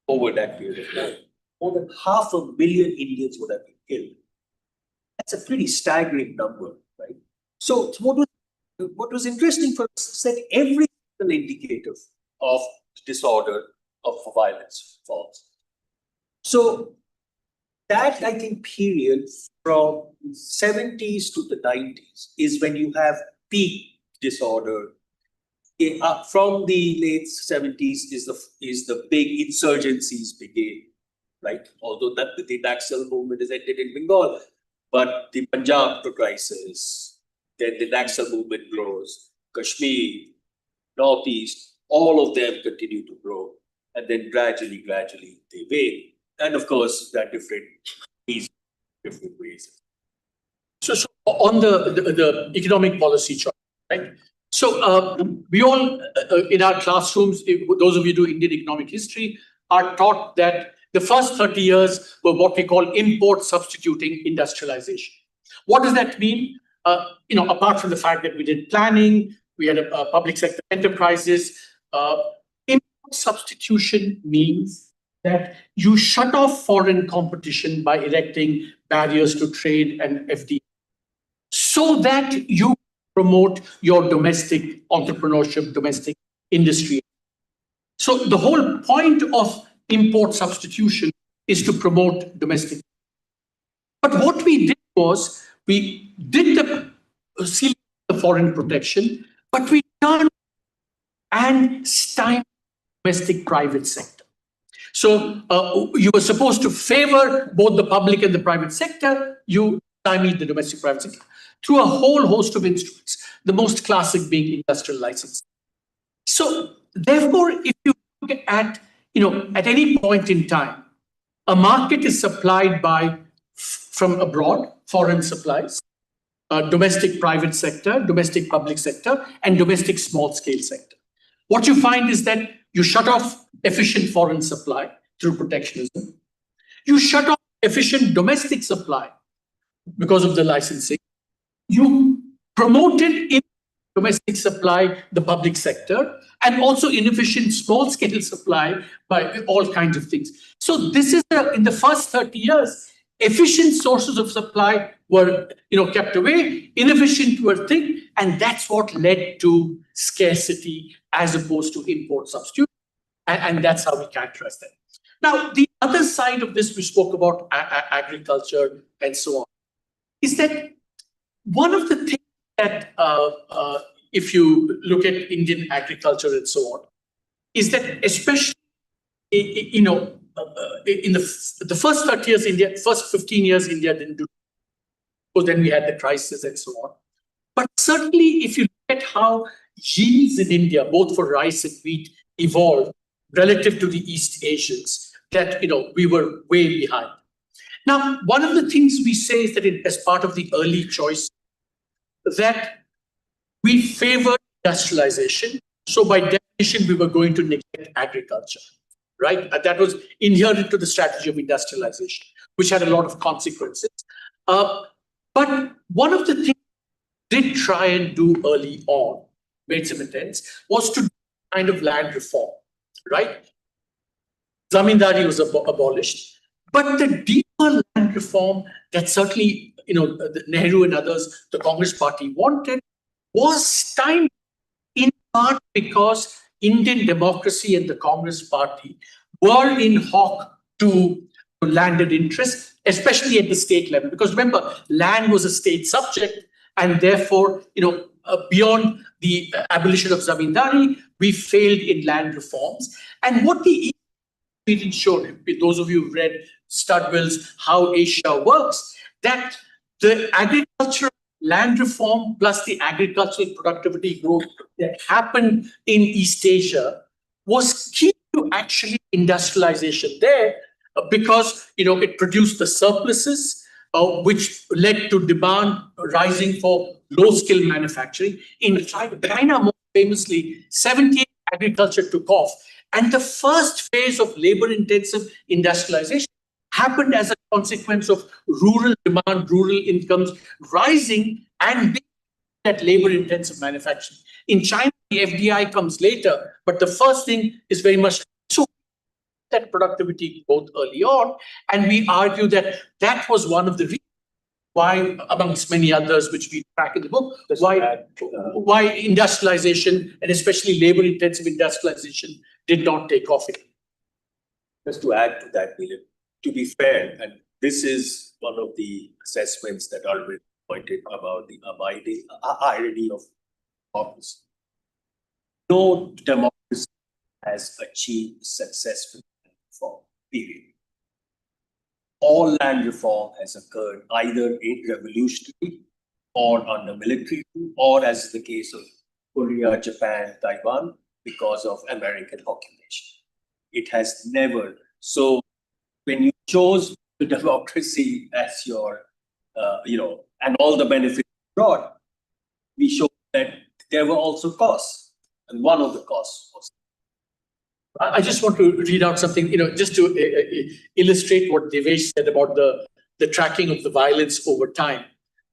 over that period of time, more than 500,000 Indians would have been killed. That's a pretty staggering number, right? So what was interesting for us is that every single indicator of disorder, of violence falls. So that, I think, period from 70s to the 90s is when you have peak disorder. From the late 70s is the big insurgencies begin, right? Although that the Naxal movement is ended in Bengal, but the Punjab crisis, then the Naxal movement grows, Kashmir, Northeast, all of them continue to grow, and then gradually they wane. And of course, there are different ways. So on the economic policy chart, right? So we all in our classrooms, those of you who do Indian economic history, are taught that the first 30 years were what we call import substituting industrialization. What does that mean? Apart from the fact that we did planning, we had a public sector enterprises. Import substitution means that you shut off foreign competition by erecting barriers to trade and FDI, so that you promote your domestic entrepreneurship, domestic industry. So the whole point of import substitution is to promote domestic. But what we did was we did the foreign protection, but we turned and stymied domestic private sector. So you were supposed to favor both the public and the private sector. You stymied the domestic private sector through a whole host of instruments, the most classic being industrial license. So therefore, if you look at, at any point in time, a market is supplied from abroad, foreign supplies, domestic private sector, domestic public sector, and domestic small scale sector. What you find is that you shut off efficient foreign supply through protectionism. You shut off efficient domestic supply because of the licensing. You promoted in domestic supply the public sector, and also inefficient small scale supply by all kinds of things. So this is in the first 30 years, efficient sources of supply were kept away, inefficient were thing, and that's what led to scarcity as opposed to import substitution. And that's how we characterize that. Now, the other side of this, we spoke about agriculture and so on, is that one of the things that, if you look at Indian agriculture and so on, is that especially, in the first 30 years, India, first 15 years, India didn't do. So then we had the crisis and so on. But certainly, if you look at how yields in India, both for rice and wheat, evolved relative to the East Asians, that we were way behind. Now, one of the things we say is that as part of the early choice, that we favored industrialization. So by definition, we were going to neglect agriculture, right? That was inherent to the strategy of industrialization, which had a lot of consequences. But one of the things we did try and do early on, made some attempts, was to do kind of land reform. right? Zamindari was abolished, but the deeper land reform that certainly, the Nehru and others, the Congress party wanted, was timed in part because Indian democracy and the Congress party were in hock to landed interests, especially at the state level. Because remember, land was a state subject, and therefore, beyond the abolition of zamindari, we failed in land reforms. And what the experience showed, those of you who've read Studwell's How Asia Works, that the agricultural land reform plus the agricultural productivity growth that happened in East Asia was key to actually industrialization there, because it produced the surpluses, which led to demand rising for low-skill manufacturing. In China, more famously, 78 agriculture took off, and the first phase of labor-intensive industrialization happened as a consequence of rural demand, rural incomes rising, and that labor-intensive manufacturing. In China, the FDI comes later, but the first thing is very much so that productivity growth early on, and we argue that that was one of the reasons why, amongst many others, which we track in the book, why industrialization, and especially labor-intensive industrialization, did not take off. Just to add to that, William, to be fair, and this is one of the assessments that Arvind pointed about the abiding irony of democracy. No democracy has achieved successful reform, period. All land reform has occurred either in revolutionary or under military rule, or as is the case of Korea, Japan, Taiwan, because of American occupation. It has never. So when you chose the democracy as your, and all the benefits brought, we showed that there were also costs. And one of the costs was. I just want to read out something, just to illustrate what Devesh said about the tracking of the violence over time.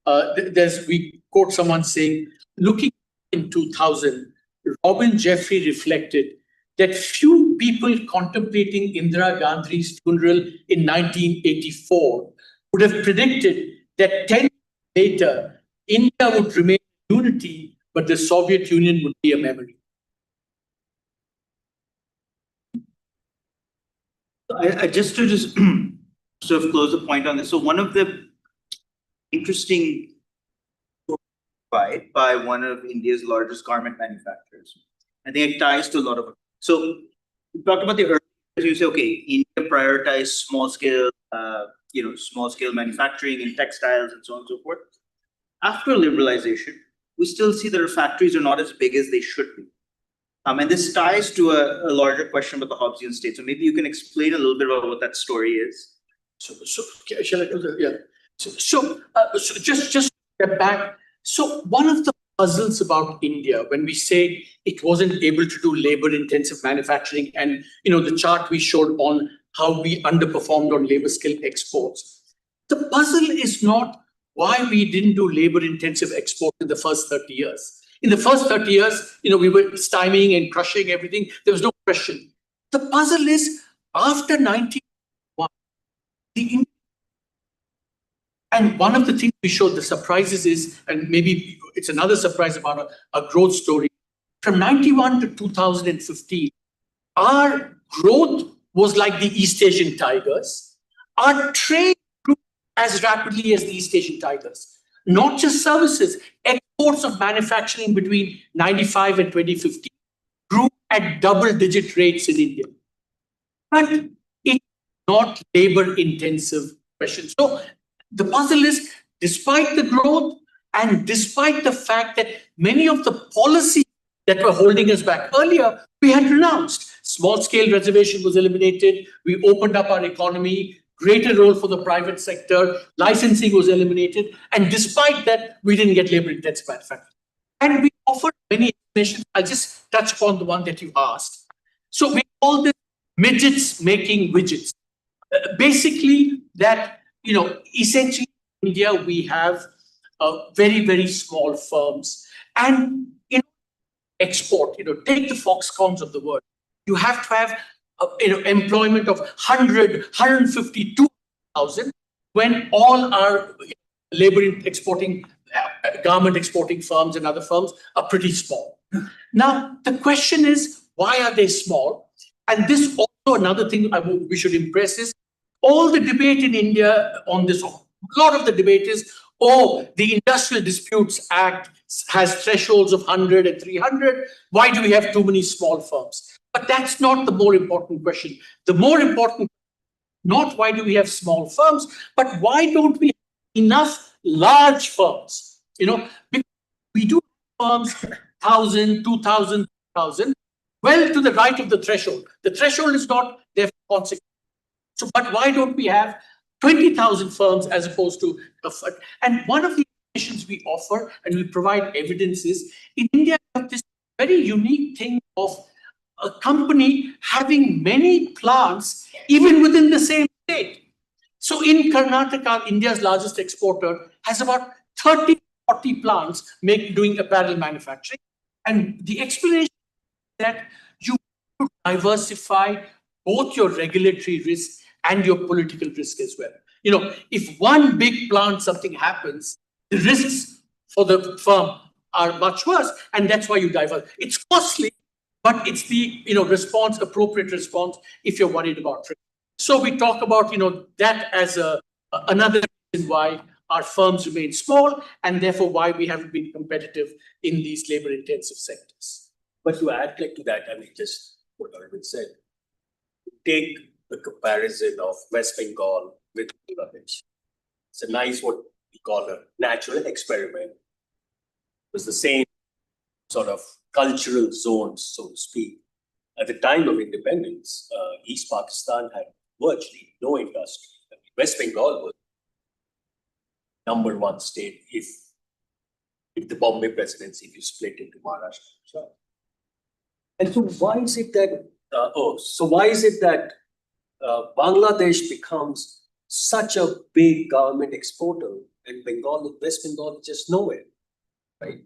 We quote someone saying, looking in 2000, Robin Jeffrey reflected that few people contemplating Indira Gandhi's funeral in 1984 would have predicted that 10 years later, India would remain unity, but the Soviet Union would be a memory. I just to sort of close the point on this. So one of the interesting by one of India's largest garment manufacturers, I think it ties to a lot of. So we talked about the early years. You say, okay, India prioritized small scale manufacturing in textiles and so on and so forth. After liberalization, we still see that our factories are not as big as they should be. And this ties to a larger question about the Hobbesian state. So maybe you can explain a little bit about what that story is. So shall I do that? Yeah. So just step back. So one of the puzzles about India, when we say it wasn't able to do labor-intensive manufacturing, and the chart we showed on how we underperformed on labor skill exports, the puzzle is not why we didn't do labor-intensive exports in the first 30 years. In the first 30 years, we were stymieing and crushing everything. There was no question. The puzzle is after 1991, and one of the things we showed, the surprises is, and maybe it's another surprise about a growth story. From 91 to 2015, our growth was like the East Asian tigers. Our trade grew as rapidly as the East Asian tigers. Not just services, exports of manufacturing between 95 and 2015 grew at double-digit rates in India. But it's not labor-intensive question. So the puzzle is, despite the growth and despite the fact that many of the policies that were holding us back earlier, we had renounced. Small-scale reservation was eliminated. We opened up our economy. Greater role for the private sector, licensing was eliminated, and despite that, we didn't get labor-intensive manufacturing. And we offered many explanations. I'll just touch upon the one that you asked. So we call this midgets making widgets. Basically, that, essentially in India, we have very, very small firms. And export, take the Foxconns of the world. you have to have employment of 100, 150, 2,000 when all our labor exporting, garment exporting firms and other firms are pretty small. Now, the question is, why are they small? And this also another thing we should impress is all the debate in India on this, a lot of the debate is, oh, the Industrial Disputes Act has thresholds of 100 and 300. Why do we have too many small firms? But that's not the more important question. The more important, not why do we have small firms, but why don't we have enough large firms? Because we do have firms 1,000, 2,000, 3,000, well to the right of the threshold. The threshold is not there for consequence. So, but why don't we have 20,000 firms as opposed to and one of the informations we offer and we provide evidence is in India we have this very unique thing of a company having many plants even within the same state. So in Karnataka, India's largest exporter has about 30, 40 plants doing apparel manufacturing. And the explanation is that you have to diversify both your regulatory risk and your political risk as well. If one big plant, something happens, the risks for the firm are much worse. And that's why you diversify. It's costly, but it's the appropriate response if you're worried about risk. So we talk about that as another reason why our firms remain small and therefore why we haven't been competitive in these labor-intensive sectors. But to add to that, just what Arvind said, take the comparison of West Bengal with Bangladesh. It's a nice, what we call a natural experiment. It was the same sort of cultural zones, so to speak. At the time of independence, East Pakistan had virtually no industry. West Bengal was number one state if the Bombay presidency, if you split into Maharashtra. And so why is it that Bangladesh becomes such a big garment exporter and West Bengal is just nowhere, right?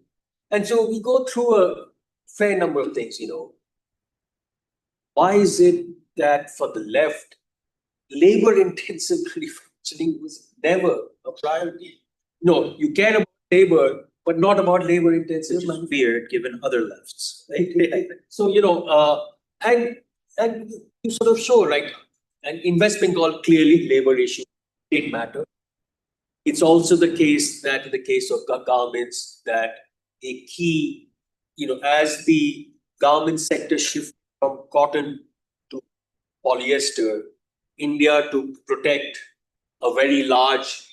And so we go through a fair number of things, Why is it that for the left, labor-intensive manufacturing was never a priority? No, you care about labor, but not about labor-intensive. Which is weird given other lefts. Right? So, and you sort of show, right? And in West Bengal, clearly labor issue did matter. It's also the case that in the case of garments, that a key, as the garment sector shifted from cotton to polyester, India, to protect the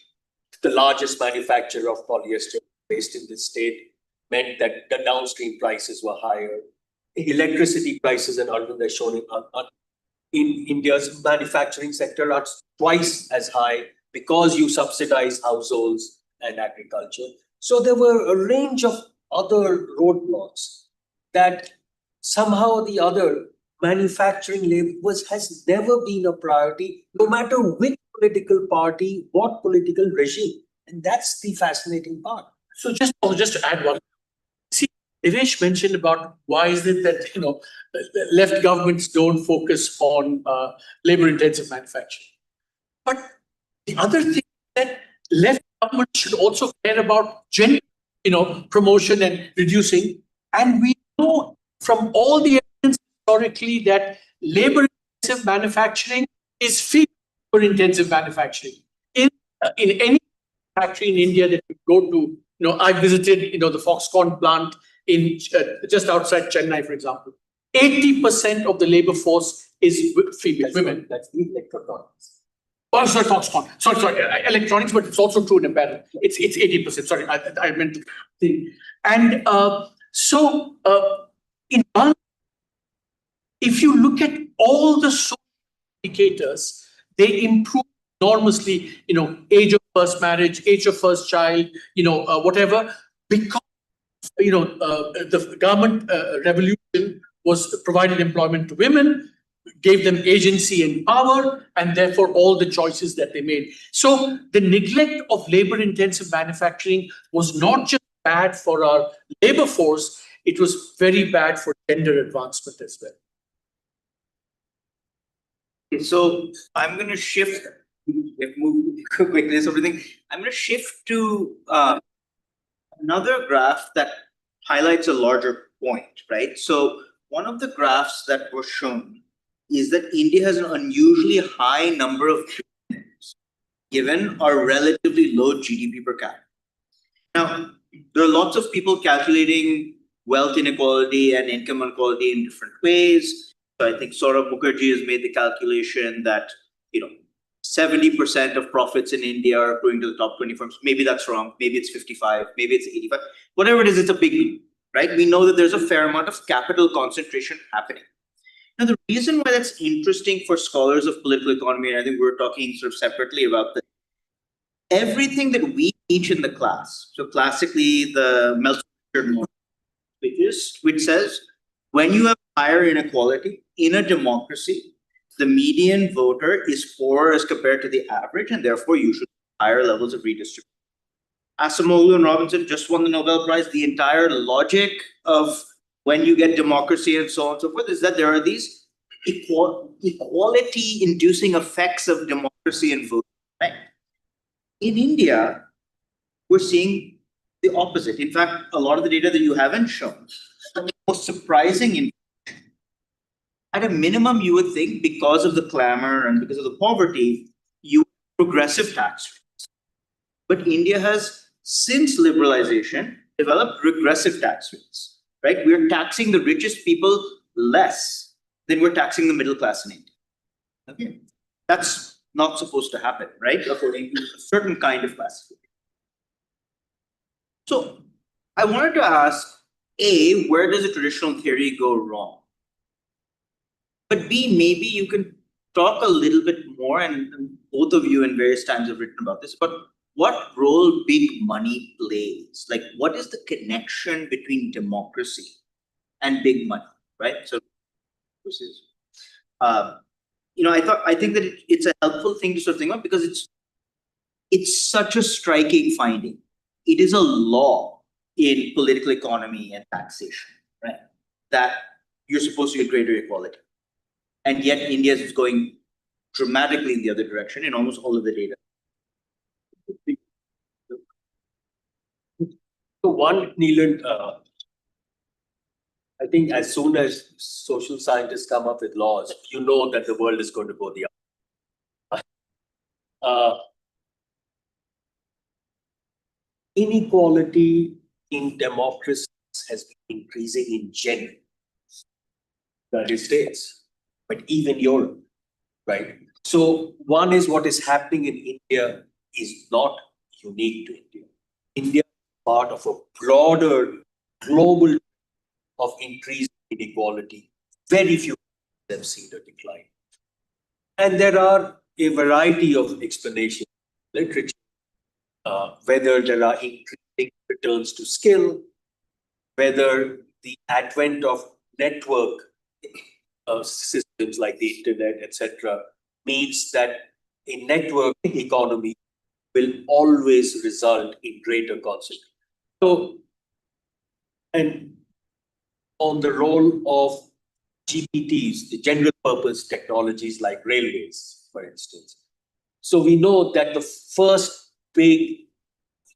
largest manufacturer of polyester based in this state, meant that the downstream prices were higher. Electricity prices, and Arvind has shown in India's manufacturing sector, are twice as high because you subsidize households and agriculture. So there were a range of other roadblocks that somehow or the other manufacturing labor has never been a priority, no matter which political party, what political regime. And that's the fascinating part. So just to add one, see, Devesh mentioned about why is it that left governments don't focus on labor-intensive manufacturing. But the other thing is that left governments should also care about gender, promotion and reducing. And we know from all the evidence historically that labor-intensive manufacturing is female-intensive manufacturing. In any factory in India that you go to, I visited, the Foxconn plant in just outside Chennai, for example. 80% of the labor force is female, women. That's the electronics. Oh, sorry, Foxconn. Sorry, electronics, but it's also true in apparel. It's 80%. Sorry, I meant to think. And in Bangladesh, if you look at all the social indicators, they improve enormously. Age of first marriage, age of first child, whatever, because the garment revolution was provided employment to women, gave them agency and power, and therefore all the choices that they made. So the neglect of labor-intensive manufacturing was not just bad for our labor force, it was very bad for gender advancement as well. So I'm going to shift, move quickly, so everything. I'm going to shift to another graph that highlights a larger point, right? So one of the graphs that was shown is that India has an unusually high number of billionaires, given our relatively low GDP per capita. Now, there are lots of people calculating wealth inequality and income inequality in different ways. So I think Saurabh Mukherjee has made the calculation that, 70% of profits in India are going to the top 20 firms. Maybe that's wrong. Maybe it's 55, maybe it's 85. Whatever it is, it's a big deal, right? We know that there's a fair amount of capital concentration happening. Now, the reason why that's interesting for scholars of political economy, and I think we're talking sort of separately about this, everything that we teach in the class, so classically the Meltzer model, which says when you have higher inequality in a democracy, the median voter is poorer as compared to the average, and therefore you should have higher levels of redistribution. Acemoglu and Robinson just won the Nobel Prize. The entire logic of when you get democracy and so on and so forth is that there are these equality-inducing effects of democracy and voting. Right? In India, we're seeing the opposite. In fact, a lot of the data that you haven't shown, the most surprising information. At a minimum, you would think because of the clamor and because of the poverty, you have progressive tax rates. But India has, since liberalization, developed regressive tax rates, right? We're taxing the richest people less than we're taxing the middle class in India. Okay. That's not supposed to happen, right? According to a certain kind of classification. So I wanted to ask, A, where does the traditional theory go wrong? But B, maybe you can talk a little bit more, and both of you in various times have written about this, but what role big money plays? Like, what is the connection between democracy and big money, right? So this is, I think that it's a helpful thing to sort of think about because it's such a striking finding. It is a law in political economy and taxation, right? That you're supposed to get greater equality. And yet India is going dramatically in the other direction in almost all of the data. So one, Neelan, I think as soon as social scientists come up with laws, you know that the world is going to go the other. Inequality in democracies has been increasing in general. United States, but even Europe, right? So one is what is happening in India is not unique to India. India is part of a broader global of increased inequality. Very few have seen a decline. And there are a variety of explanations in literature, whether there are increasing returns to skill, whether the advent of network systems like the internet, etc., means that a network economy will always result in greater concentration. So, and on the role of GPTs, the general purpose technologies like railways, for instance. So we know that the first big,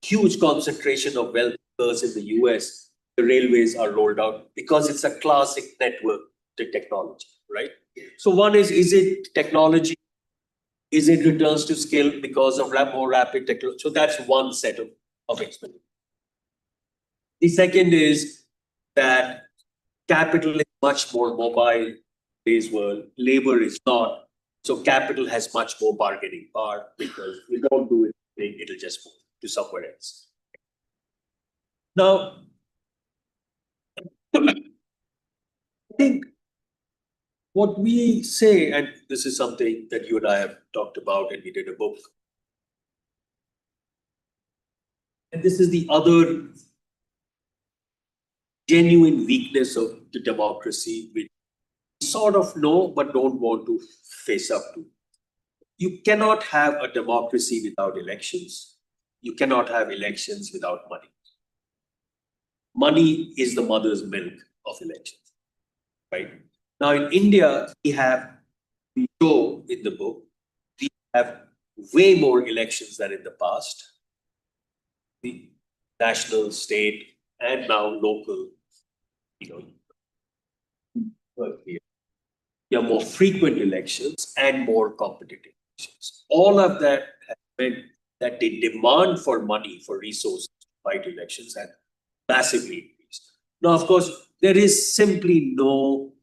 huge concentration of wealth occurs in the US. The railways are rolled out because it's a classic network technology, right? So one is it technology? Is it returns to skill because of more rapid technology? So that's one set of explanations. The second is that capital is much more mobile in today's world. Labor is not. So capital has much more bargaining power because you don't do it, it'll just move to somewhere else. Now, I think what we say, and this is something that you and I have talked about, and we did a book. And this is the other genuine weakness of the democracy, which we sort of know but don't want to face up to. You cannot have a democracy without elections. You cannot have elections without money. Money is the mother's milk of elections, right? Now in India, we have we show in the book, we have way more elections than in the past. The national, state, and now local, you know, we have more frequent elections and more competitive elections. All of that has meant that the demand for money, for resources to fight elections has massively increased. Now, of course, there is simply no,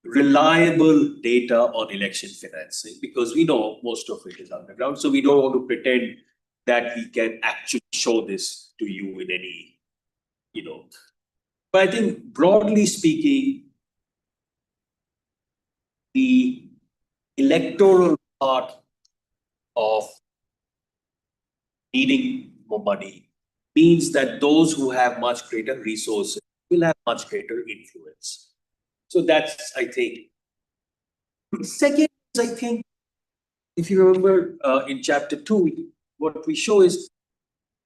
reliable data on election financing because we know most of it is underground. So we don't want to pretend that we can actually show this to you in any, But I think broadly speaking, the electoral part of needing more money means that those who have much greater resources will have much greater influence. So that's, I think. Second is, I think, if you remember in chapter 2, what we show is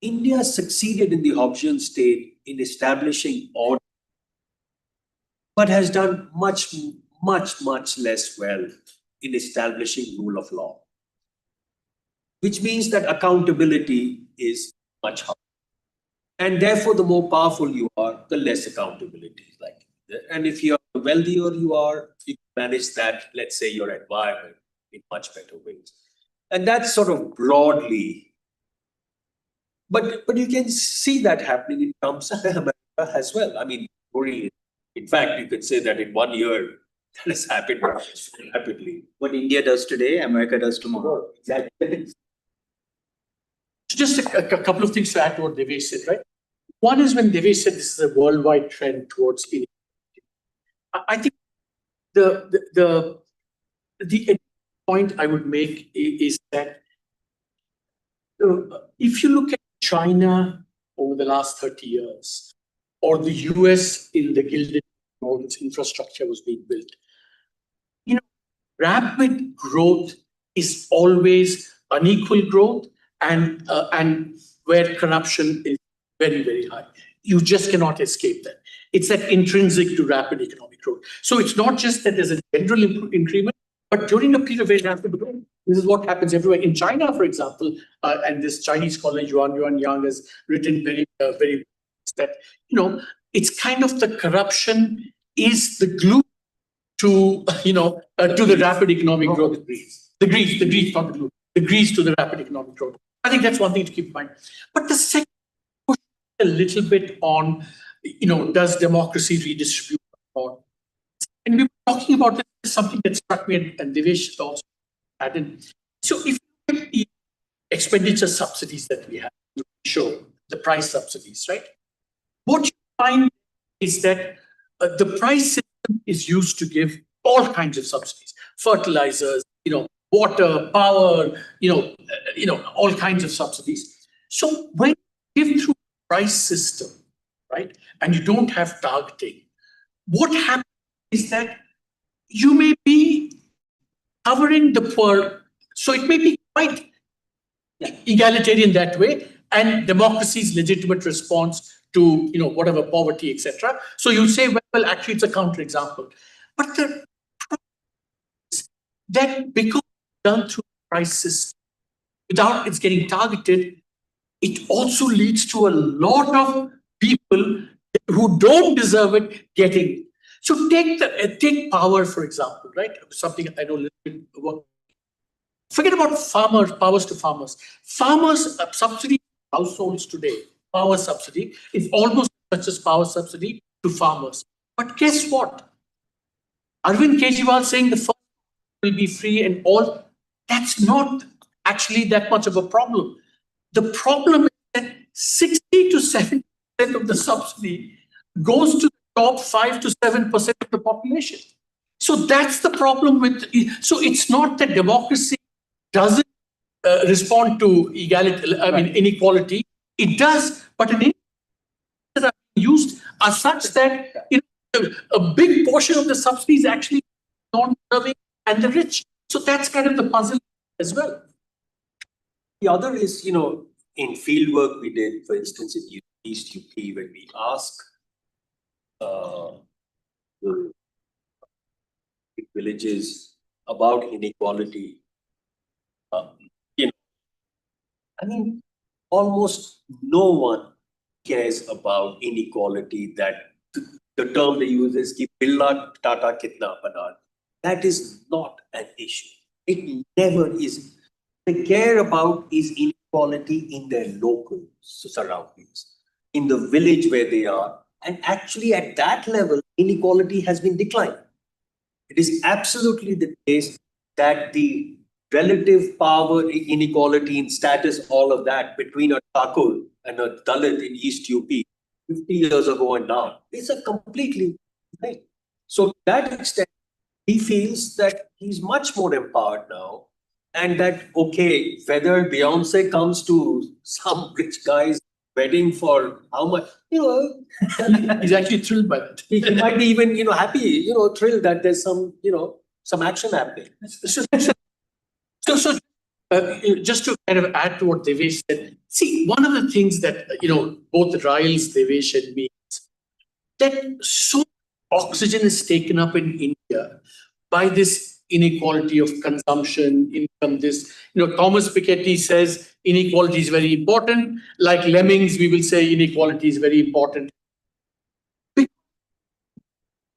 India succeeded in the Hobbesian state in establishing order, but has done much less well in establishing rule of law, which means that accountability is much higher. And therefore, the more powerful you are, the less accountability is likely. And if you're the wealthier you are, you manage that, let's say, your environment in much better ways. And that's sort of broadly, but you can see that happening in terms of America as well. I mean, in fact, you could say that in 1 year, that has happened rapidly. What India does today, America does tomorrow. Exactly. Just a couple of things to add to what Devesh said, right? One is when Devesh said this is a worldwide trend towards inequality. I think the point I would make is that if you look at China over the last 30 years, or the US in the Gilded, all this infrastructure was being built, rapid growth is always unequal growth and where corruption is very, very high. You just cannot escape that. It's that intrinsic to rapid economic growth. So it's not just that there's a general increment, but during a period of very rapid growth, this is what happens everywhere. In China, for example, and this Chinese scholar Yuan Yang has written very that it's kind of the corruption is the glue to to the rapid economic growth. The grease, not the glue. The grease to the rapid economic growth. I think that's one thing to keep in mind. But the second, push a little bit on, does democracy redistribute power? And we were talking about this, something that struck me, and Devesh also added. So if you look at the expenditure subsidies that we have, show the price subsidies, right? What you find is that the price system is used to give all kinds of subsidies, fertilizers, water, power, all kinds of subsidies. So when you give through a price system, right, and you don't have targeting, what happens is that you may be covering the poor. So it may be quite egalitarian that way, and democracy's legitimate response to whatever poverty, etc. So you say, well, actually, it's a counterexample. But the problem is that because it's done through price system, without it's getting targeted, it also leads to a lot of people who don't deserve it getting. So take power, for example, right? Something I know a little bit about. Forget about powers to farmers. Farmers subsidy households today, power subsidy is almost such as power subsidy to farmers. But guess what? Arvind Kejriwal saying the first will be free and all, that's not actually that much of a problem. The problem is that 60 to 70% of the subsidy goes to the top 5 to 7% of the population. So that's the problem with, so it's not that democracy doesn't respond to inequality. It does, but inequality that are used are such that a big portion of the subsidy is actually non-deserving and the rich. So that's kind of the puzzle as well. The other is, in field work we did, for instance, in East UP, when we ask the in villages about inequality, uh, you know, I mean, almost no one cares about inequality. That the term they use is ki billa tata kitna bana. That is not an issue. It never is. They care about is inequality in their local surroundings, in the village where they are. And actually, at that level, inequality has been declining. It is absolutely the case that the relative power inequality in status, all of that between a Thakur and a Dalit in East UP 50 years ago and now is a completely thing. So to that extent, he feels that he's much more empowered now. And that, okay, whether Beyonce comes to some rich guy's wedding for how much, He's actually thrilled by that. he might be even, happy, thrilled that there's some, some action happening. Just to kind of add to what Devesh said, see, one of the things that, both Riles, Devesh and me, that so much oxygen is taken up in India by this inequality of consumption, income, this, Thomas Piketty says inequality is very important. Like lemmings, we will say inequality is very important.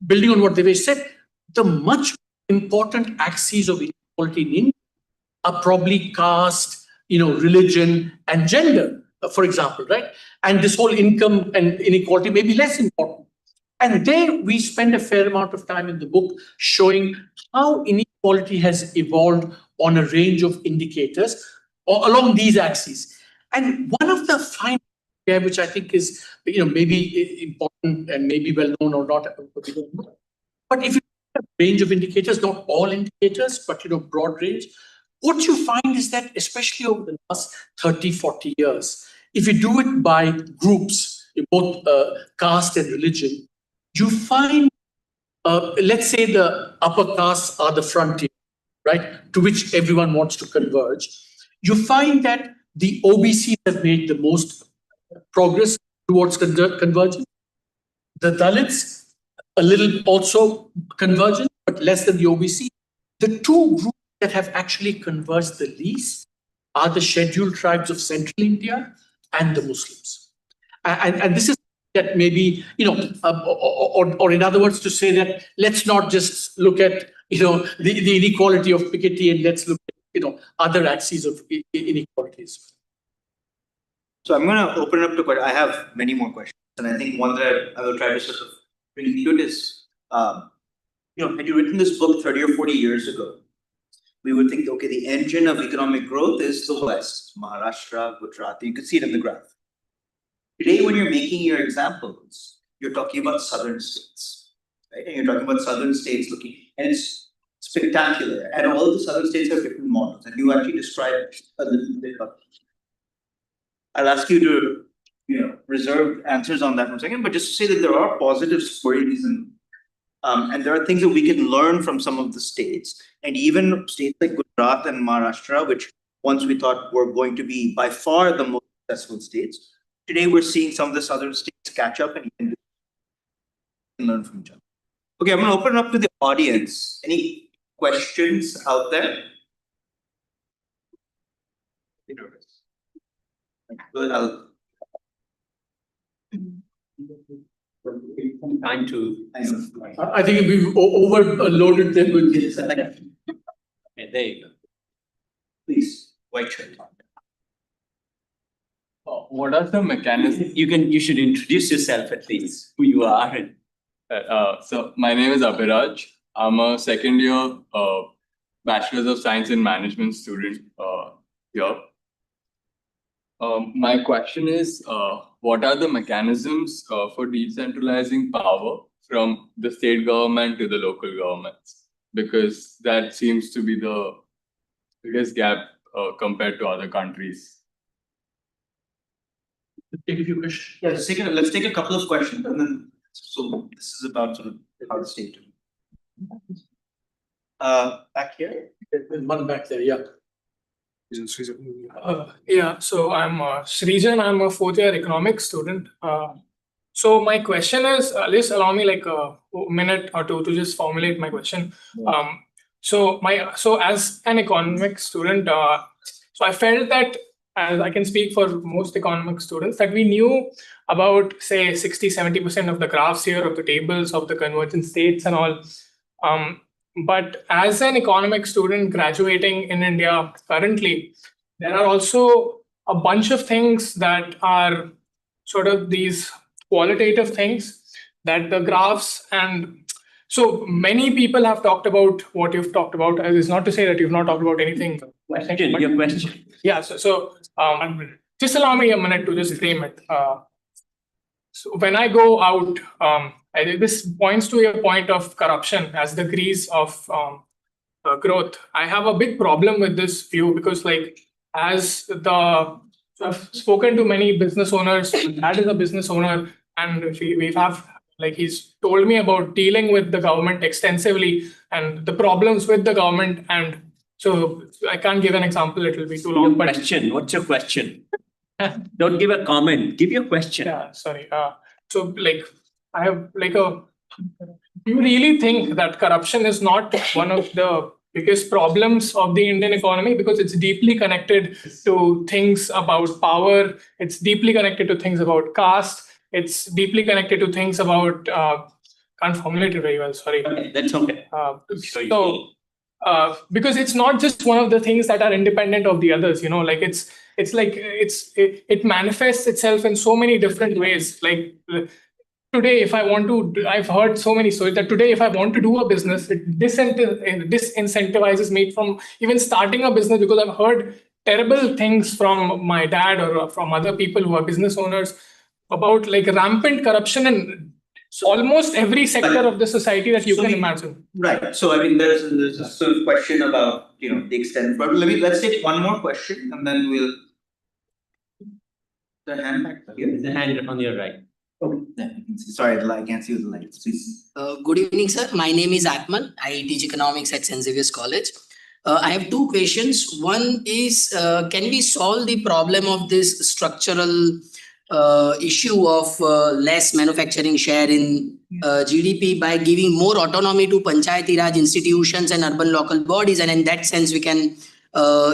Building on what Devesh said, the much important axes of inequality in India are probably caste, religion and gender, for example, right? And this whole income and inequality may be less important. And there we spend a fair amount of time in the book showing how inequality has evolved on a range of indicators along these axes. And one of the fine, which I think is, maybe important and maybe well known or not, we don't know. But if you have a range of indicators, not all indicators, but broad range, what you find is that, especially over the last 30, 40 years, if you do it by groups, both caste and religion, you find, let's say the upper castes are the frontier, right, to which everyone wants to converge. You find that the OBCs have made the most progress towards convergence. The Dalits, a little also convergent, but less than the OBC. The two groups that have actually converged the least are the scheduled tribes of Central India and the Muslims. And this is that maybe, or in other words, to say that let's not just look at, the inequality of Piketty and let's look at, other axes of inequalities. So I'm going to open it up to questions. I have many more questions. And I think one that I will try to sort of bring to it is, had you written this book 30 or 40 years ago, we would think, okay, the engine of economic growth is the West, Maharashtra, Gujarat. You can see it in the graph. Today, when you're making your examples, you're talking about southern states, right? And you're talking about southern states looking, and it's spectacular. And all the southern states have different models. And you actually described a little bit of. I'll ask you to, reserve answers on that for a second, but just to say that there are positive stories and there are things that we can learn from some of the states, and even states like Gujarat and Maharashtra, which once we thought were going to be by far the most successful states. Today, we're seeing some of the southern states catch up and learn from each other. Okay, I'm going to open it up to the audience. Any questions out there? Well, Time to. I think we've overloaded them with this. And there you go. please, white shirt. What are the mechanisms? You should introduce yourself at least, who you are. And So my name is Abhiraj. I'm a second year Bachelor's of Science in Management student here. My question is, what are the mechanisms for decentralizing power from the state government to the local governments? Because that seems to be the biggest gap compared to other countries. Take a few questions. Yeah, let's take a couple of questions, and then so this is about sort of how the state. Back here. There's one back there, yeah. Yeah, so I'm Srijan. I'm a fourth year economics student. So my question is, just allow me like a minute or two to just formulate my question. So as an economic student, so I felt that, as I can speak for most economic students, that we knew about say 60-70% of the graphs here, of the tables, of the convergent states and all. But as an economic student graduating in India currently, there are also a bunch of things that are sort of these qualitative things that the graphs, and so many people have talked about what you've talked about. It's not to say that you've not talked about anything. Your question. Yeah. Just allow me a minute to just frame it. So when I go out, I think this points to a point of corruption as the grease of growth. I have a big problem with this view because, like, as the so I've spoken to many business owners. Dad is a business owner, and we have like he's told me about dealing with the government extensively and the problems with the government. And so I can't give an example; it will be too long. Your question. What's your question? Don't give a comment. Give your question. Yeah, sorry. So like I have like a. Do you really think that corruption is not one of the biggest problems of the Indian economy, because it's deeply connected to things about power, it's deeply connected to things about caste, it's deeply connected to things about can't formulate it very well. Sorry. Okay, that's okay. Because it's not just one of the things that are independent of the others, you know, like it manifests itself in so many different ways. Like today, if I want to, I've heard so many stories that today, if I want to do a business, it disincentivizes me from even starting a business, because I've heard terrible things from my dad or from other people who are business owners about like rampant corruption in almost every sector of the society that you can imagine. Right. So I mean, there's a sort of question about the extent. But let's take one more question, and then we'll. The hand back here. The hand on your right. Sorry, I can't see the lights, please. Good evening, sir. My name is Atman. I teach economics at St. Xavier's College. I have two questions. One is, can we solve the problem of this structural issue of less manufacturing share in GDP by giving more autonomy to Panchayati Raj institutions and urban local bodies? And in that sense, we can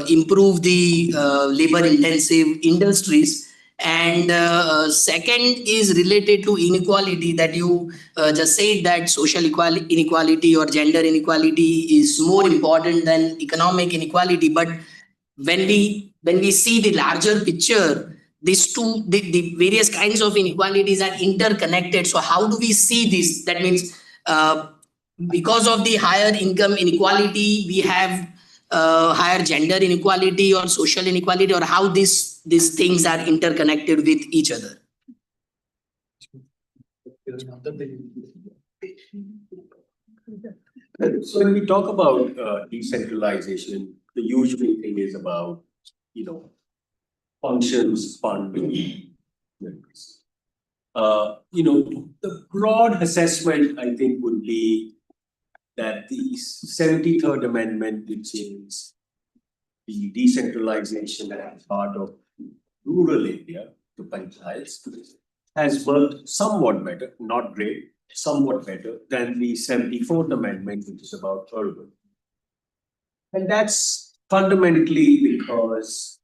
improve the labor-intensive industries. And second is related to inequality, that you just said that social inequality or gender inequality is more important than economic inequality. But when we see the larger picture, these two, the various kinds of inequalities are interconnected. So how do we see this? That means because of the higher income inequality, we have higher gender inequality or social inequality, or how these things are interconnected with each other. So when we talk about decentralization, the usual thing is about, functions, funding. The broad assessment, I think, would be that the 73rd Amendment, which is the decentralization as part of rural India to panchayats, has worked somewhat better, not great, somewhat better than the 74th Amendment, which is about urban. And that's fundamentally because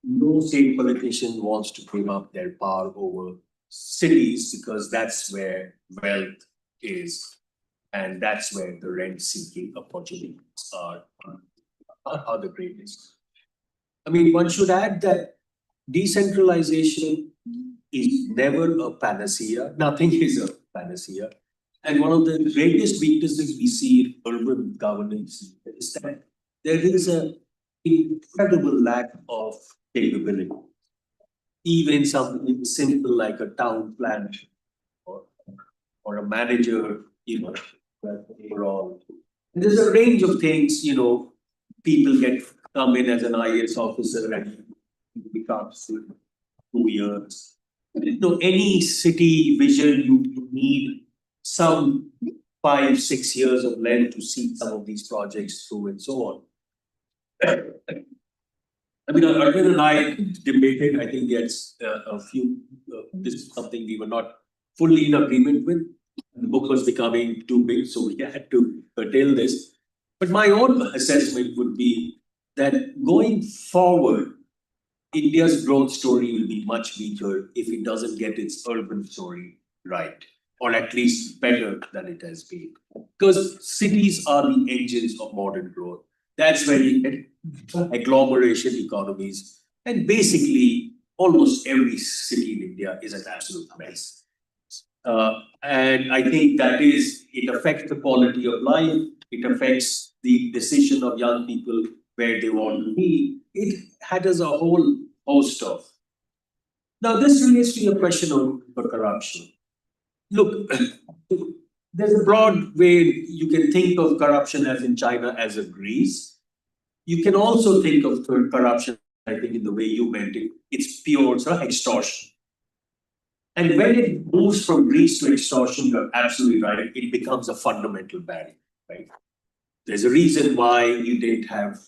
no state politician wants to give up their power over cities, because that's where wealth is. And that's where the rent-seeking opportunities are the greatest. I mean, one should add that decentralization is never a panacea. Nothing is a panacea. And one of the greatest weaknesses we see in urban governance is that there is an incredible lack of capability. Even something simple like a town plan or a manager, overall. And there's a range of things, people come in as an IAS officer and becomes 2 years. Any city vision, you need some 5-6 years of length to see some of these projects through and so on. I mean, Arvind and I debated, I think it's a few, this is something we were not fully in agreement with. The book was becoming too big, so we had to curtail this. But my own assessment would be that going forward, India's growth story will be much weaker if it doesn't get its urban story right, or at least better than it has been. Because cities are the engines of modern growth. That's where you get agglomeration economies. And basically, almost every city in India is an absolute mess. And I think it affects the quality of life, it affects the decision of young people where they want to be. It has a whole host of. Now, this relates to your question on corruption. Look, there's a broad way you can think of corruption as in China as a grease. You can also think of corruption, I think, in the way you meant it. It's pure sort of extortion. And when it moves from grease to extortion, you're absolutely right, it becomes a fundamental barrier, right? There's a reason why you didn't have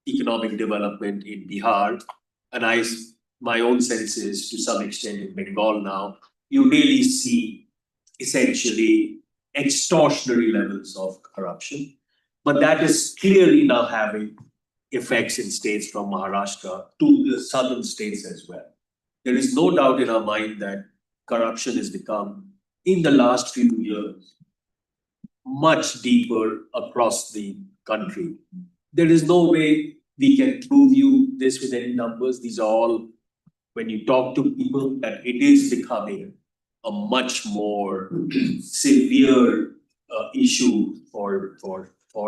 economic development in Bihar. And my own sense is, to some extent in Bengal now, you really see essentially extortionary levels of corruption. But that is clearly now having effects in states from Maharashtra to the southern states as well. There is no doubt in our mind that corruption has become, in the last few years, much deeper across the country. There is no way we can prove you this with any numbers. These are all, when you talk to people, that it is becoming a much more severe issue for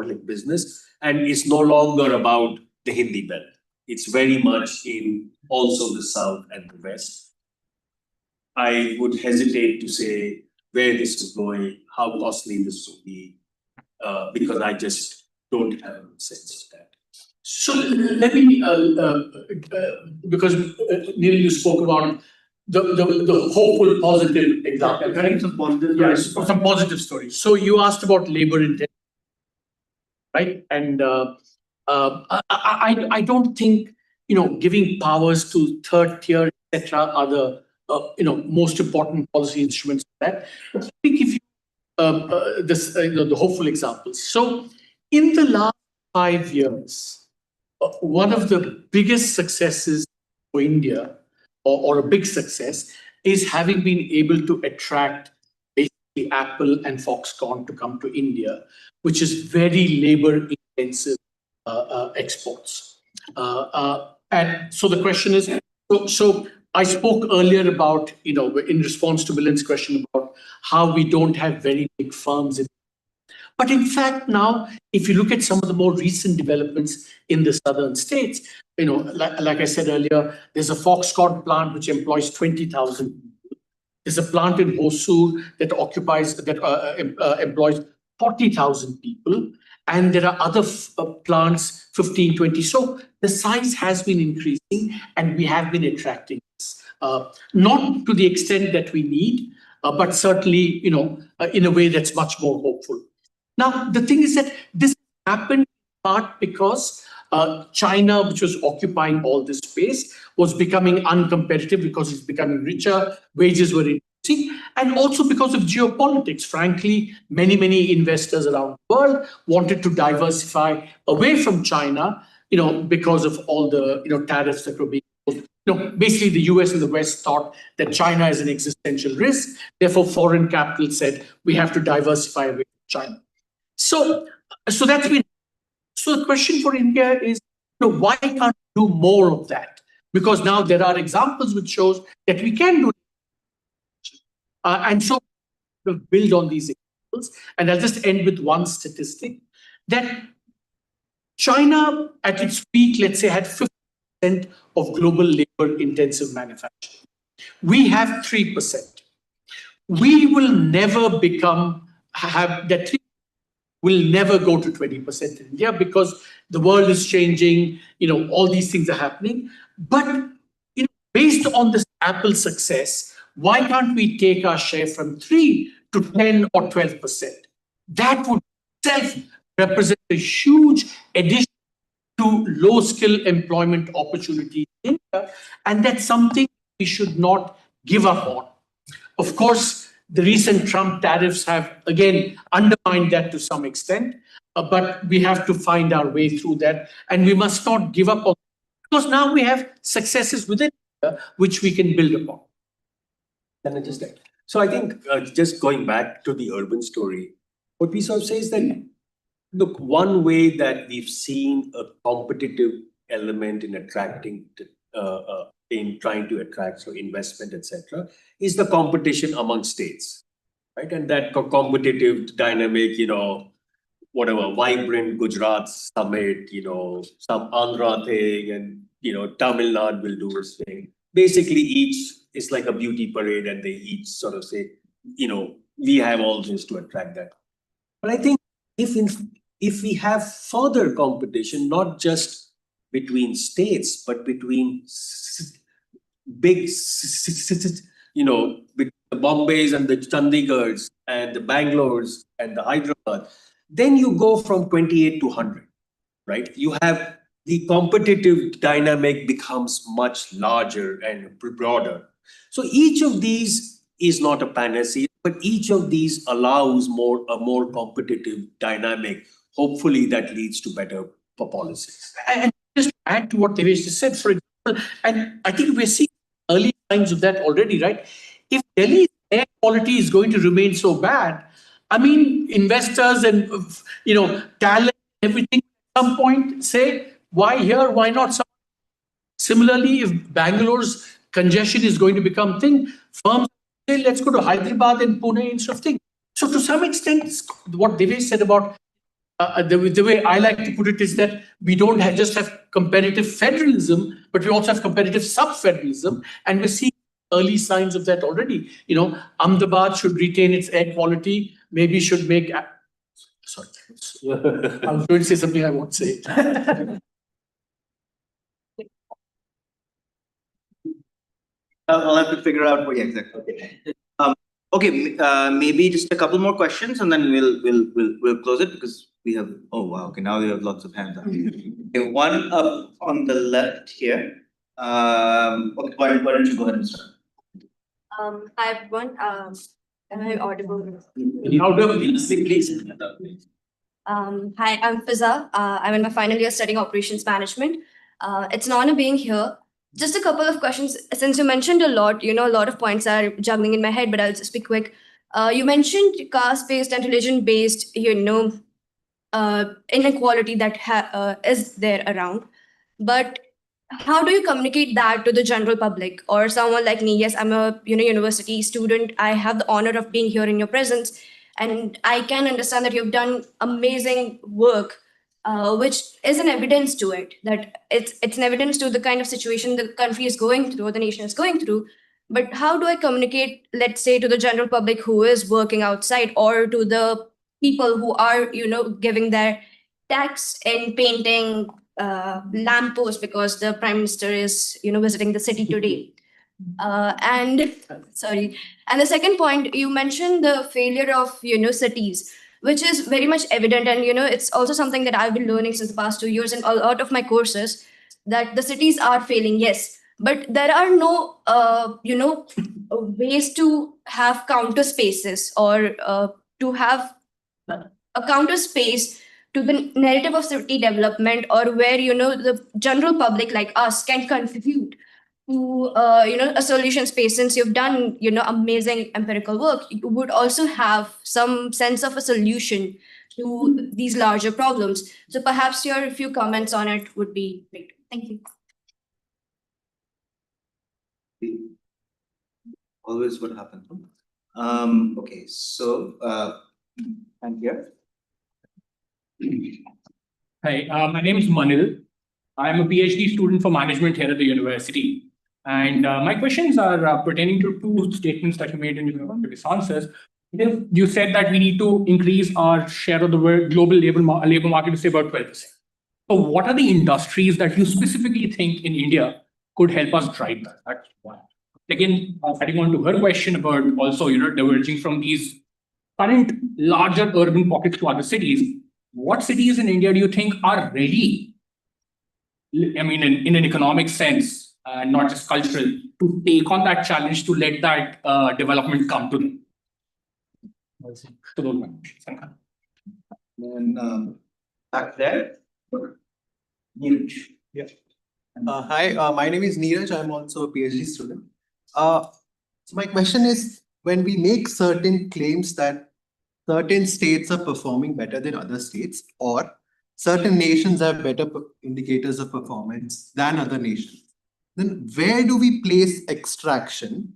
like business. And it's no longer about the Hindi belt. It's very much in also the South and the West. I would hesitate to say where this is going, how costly this will be, because I just don't have a sense of that. So let me, because Neil, you spoke about the hopeful, positive example. Some positive. Yes, some positive stories. So you asked about labor intensive, right? And I don't think, giving powers to third tier, etc., are the most important policy instruments for that. But let me give you the hopeful examples. So in the last 5 years, one of the biggest successes for India, or a big success, is having been able to attract basically Apple and Foxconn to come to India, which is very labor intensive exports. And so the question is, so I spoke earlier about, in response to Milin's question about how we don't have very big firms. But in fact, now, if you look at some of the more recent developments in the southern states, like I said earlier, there's a Foxconn plant which employs 20,000 people. There's a plant in Hosur that employs 40,000 people. And there are other plants, 15, 20. So the size has been increasing and we have been attracting this. Not to the extent that we need, but certainly, in a way that's much more hopeful. Now, the thing is that this happened in part because China, which was occupying all this space, was becoming uncompetitive because it's becoming richer, wages were increasing, and also because of geopolitics. Frankly, many investors around the world wanted to diversify away from China, because of all the tariffs that were being imposed. Basically, the US and the West thought that China is an existential risk. Therefore, foreign capital said we have to diversify away from China. So that's been. So the question for India is, why can't we do more of that? Because now there are examples which shows that we can do. And so we'll build on these examples. And I'll just end with one statistic that China, at its peak, let's say, had 50% of global labor-intensive manufacturing. We have 3%. We will never have that 3%. Will never go to 20% in India because the world is changing, all these things are happening. But based on this Apple success, why can't we take our share from 3 to 10 or 12%? That would itself represent a huge addition to to low skill employment opportunities in India, and that's something we should not give up on. Of course, the recent Trump tariffs have again undermined that to some extent, but we have to find our way through that, and we must not give up on, because now we have successes within India which we can build upon. Can I just add? So I think just going back to the urban story, what we sort of say is that, look, one way that we've seen a competitive element in attracting, in trying to attract so investment, etc., is the competition among states, right? And that competitive dynamic, whatever, vibrant Gujarat summit, some Andhra thing, and, Tamil Nadu will do its thing. Basically, each is like a beauty parade, and they each sort of say, we have all this to attract that. But I think if we have further competition, not just between states, but between big, between the Bombays and the Chandigarhs and the Bangalores and the Hyderabad, then you go from 28 to 100, right? You have the competitive dynamic becomes much larger and broader. So each of these is not a panacea, but each of these allows a more competitive dynamic. Hopefully that leads to better policies. And just to add to what Devesh just said, for example, and I think we're seeing early signs of that already, right? If Delhi's air quality is going to remain so bad, I mean, investors and talent, everything at some point say, why here? Why not some? Similarly, if Bangalore's congestion is going to become thing, firms say, let's go to Hyderabad and Pune instead of thing. So to some extent, what Devesh said about the way I like to put it is that we don't just have competitive federalism, but we also have competitive sub-federalism, and we're seeing early signs of that already. Ahmedabad should retain its air quality, maybe should make... Sorry, I was going to say something I won't say. I'll have to figure out what exactly. Okay, maybe just a couple more questions, and then we'll close it, because we have. Oh wow! Okay, now we have lots of hands up. Okay, one up on the left here. Okay, why don't you go ahead and start? Hi everyone. Am I audible? Louder, please. Hi, I'm Fiza. I'm in my final year studying operations management. It's an honor being here. Just a couple of questions. Since you mentioned a lot, a lot of points are juggling in my head, but I'll just be quick. You mentioned caste-based and religion-based, inequality that is there around. But how do you communicate that to the general public or someone like me? Yes, I'm a university student. I have the honor of being here in your presence, and I can understand that you've done amazing work, which is an evidence to it, that it's an evidence to the kind of situation the country is going through, or the nation is going through. But how do I communicate, let's say, to the general public who is working outside, or to the people who are, giving their tax in painting lampposts because the prime minister is, visiting the city today? And the second point, you mentioned the failure of, cities, which is very much evident. And, it's also something that I've been learning since the past 2 years in a lot of my courses, that the cities are failing, yes. But there are no, ways to have counter spaces, or to have a counter space to the narrative of city development, or where, the general public like us can contribute to, a solution space. Since you've done, amazing empirical work, you would also have some sense of a solution to these larger problems. So perhaps your few comments on it would be great. Thank you. Always what happened. Okay, so and here. Hi, my name is Manil. I am a PhD student for management here at the university. And my questions are pertaining to two statements that you made in your previous answers. You said that we need to increase our share of the global labor market to say about 12%. So what are the industries that you specifically think in India could help us drive that? That's one. Again, adding on to her question about also, diverging from these current larger urban pockets to other cities, what cities in India do you think are ready in an economic sense, and not just cultural, to take on that challenge to let that development come to them? So those are my questions. Thank you. Then back there, Neeraj. Yeah. Hi, my name is Neeraj. I'm also a PhD student. So my question is, when we make certain claims that certain states are performing better than other states, or certain nations have better indicators of performance than other nations, then where do we place extraction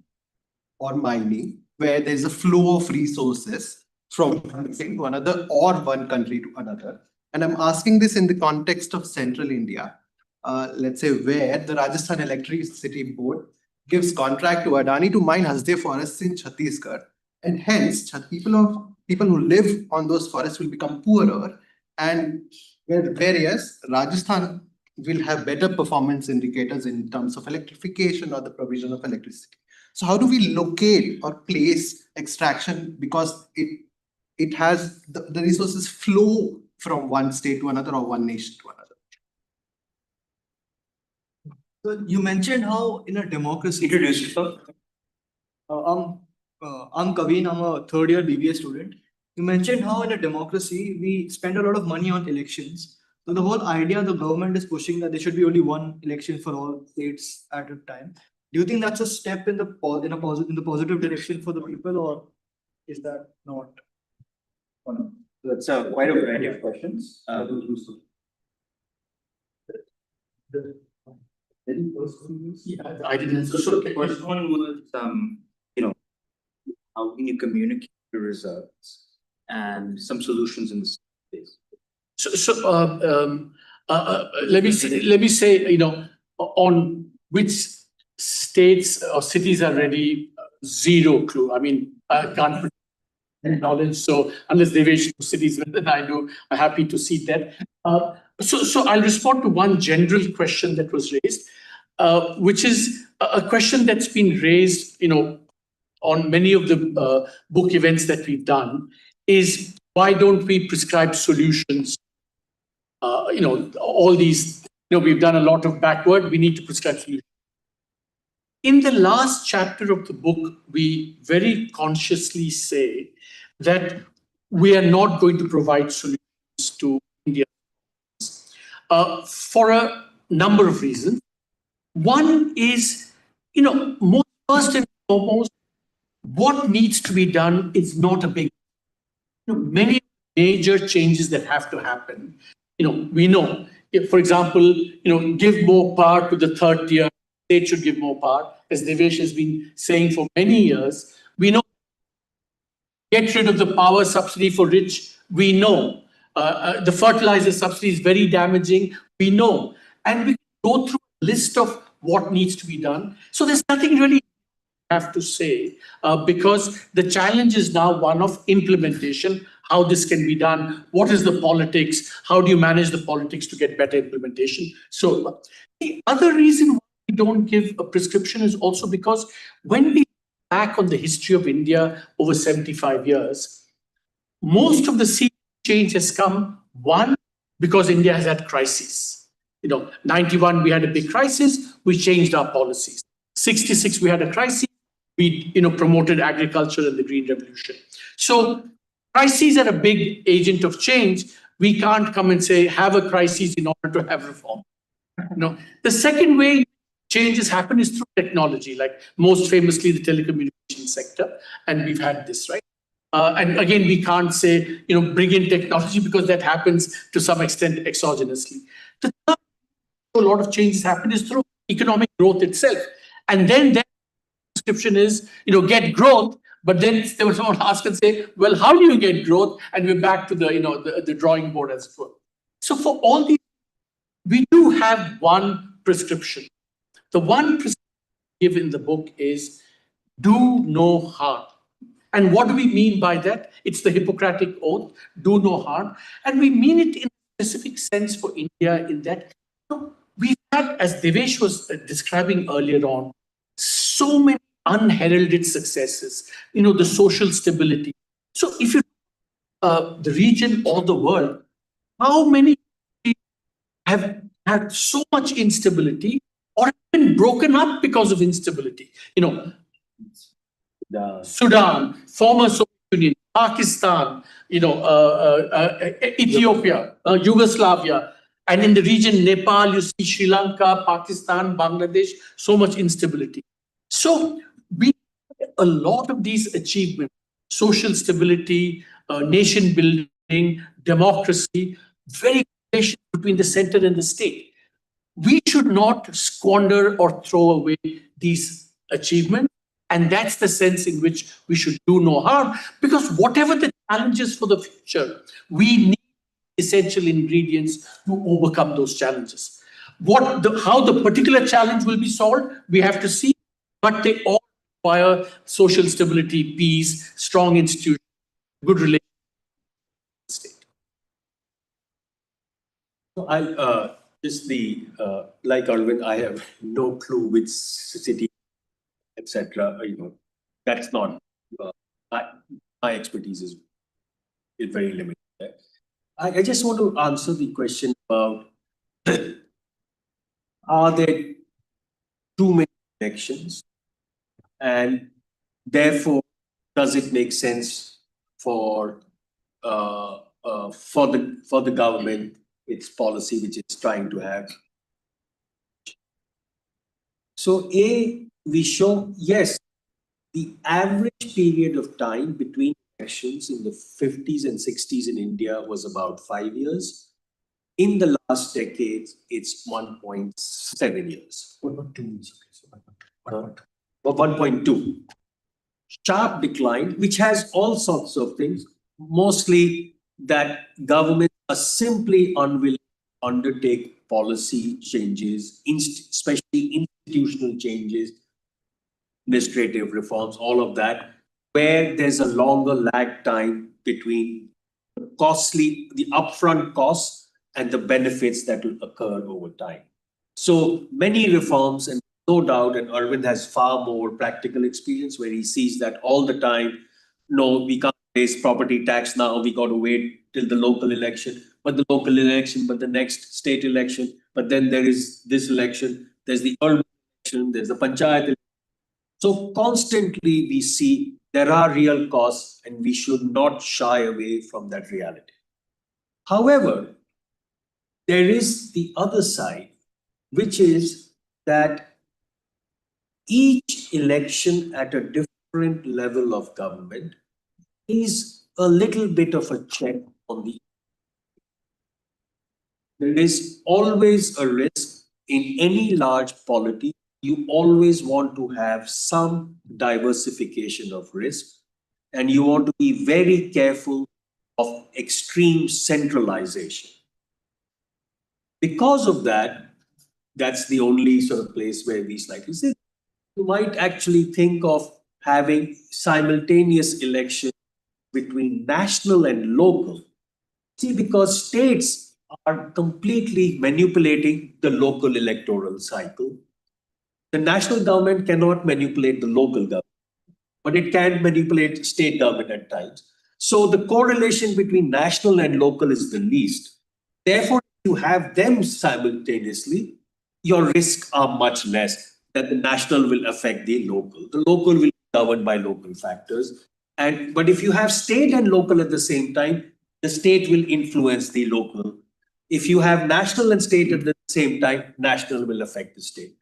or mining, where there's a flow of resources from one thing to another or one country to another? And I'm asking this in the context of central India, let's say where the Rajasthan Electricity Board gives contract to Adani to mine Hasde forests in Chhattisgarh, and hence people who live on those forests will become poorer, and whereas Rajasthan will have better performance indicators in terms of electrification or the provision of electricity. So how do we locate or place extraction, because it has the resources flow from one state to another or one nation to another? So you mentioned how in a democracy. Introduce yourself. I'm Kaveen. I'm a third year BBA student. You mentioned how in a democracy we spend a lot of money on elections. So the whole idea the government is pushing that there should be only one election for all states at a time. Do you think that's a step in the positive direction for the people, or is that not? That's quite a variety of questions. Yeah, I didn't. So the first one was, how can you communicate the results and some solutions in this space? Let me say, on which states or cities are ready, zero clue. I mean, I can't put any knowledge. So unless Devesh knows cities better than I do, I'm happy to see that. So I'll respond to one general question that was raised, which is a question that's been raised, on many of the book events that we've done, is why don't we prescribe solutions? All these, we've done a lot of backward, we need to prescribe solutions. In the last chapter of the book, we very consciously say that we are not going to provide solutions to India for a number of reasons. One is, first and foremost, what needs to be done is not a big, many major changes that have to happen. We know, if, for example, give more power to the third tier, state should give more power, as Devesh has been saying for many years. We know, get rid of the power subsidy for rich. We know the fertilizer subsidy is very damaging. We know, and we go through a list of what needs to be done. So there's nothing really have to say, because the challenge is now one of implementation, how this can be done, what is the politics, how do you manage the politics to get better implementation. So the other reason why we don't give a prescription is also because when we look back on the history of India over 75 years, most of the change has come, one, because India has had crises. 91, we had a big crisis, we changed our policies. 66, we had a crisis, we promoted agriculture and the Green Revolution. So crises are a big agent of change. We can't come and say, have a crisis in order to have reform. The second way changes happen is through technology, like most famously the telecommunications sector. And we've had this, right? And again, we can't say, bring in technology, because that happens to some extent exogenously. The third way a lot of changes happen is through economic growth itself. And then prescription is, get growth, but then someone ask and say, well, how do you get growth? And we're back to the drawing board as well. So for all these, we do have one prescription. The one prescription we give in the book is do no harm. And what do we mean by that? It's the Hippocratic Oath, do no harm. And we mean it in a specific sense for India in that we've had, as Devesh was describing earlier on, so many unheralded successes, the social stability. So if you the region or the world, how many have had so much instability or have been broken up because of instability. Sudan, former Soviet Union, Pakistan, Ethiopia, Yugoslavia, and in the region, Nepal, you see Sri Lanka, Pakistan, Bangladesh, so much instability. So we had a lot of these achievements, social stability, nation building, democracy, very relation between the center and the state. We should not squander or throw away these achievements. And that's the sense in which we should do no harm, because whatever the challenges for the future, we need essential ingredients to overcome those challenges. How the particular challenge will be solved, we have to see, but they all require social stability, peace, strong institutions, good relations with the state. So I'll like Arvind, I have no clue which city, etc. That's not my expertise is very limited there. I just want to answer the question about are there too many elections, and therefore does it make sense for the government, its policy which it's trying to have? So we show, yes, the average period of time between elections in the 50s and 60s in India was about 5 years. In the last decade, it's 1.7 years. 1.2. Sharp decline, which has all sorts of things, mostly that governments are simply unwilling to undertake policy changes, especially institutional changes, administrative reforms, all of that, where there's a longer lag time between the upfront costs and the benefits that will occur over time. So many reforms, and no doubt, and Arvind has far more practical experience where he sees that all the time. No, we can't raise property tax now, we got to wait till the local election, but the next state election, but then there is this election, there's the urban election, there's the panchayat election. So constantly we see there are real costs and we should not shy away from that reality. However, there is the other side, which is that each election at a different level of government is a little bit of a check on the. There is always a risk in any large polity. You always want to have some diversification of risk, and you want to be very careful of extreme centralization. Because of that, that's the only sort of place where we slightly say you might actually think of having simultaneous elections between national and local. See, because states are completely manipulating the local electoral cycle. The national government cannot manipulate the local government, but it can manipulate state government at times. So the correlation between national and local is the least. Therefore, if you have them simultaneously, your risks are much less that the national will affect the local. The local will be governed by local factors. But if you have state and local at the same time, the state will influence the local. If you have national and state at the same time, national will affect the state.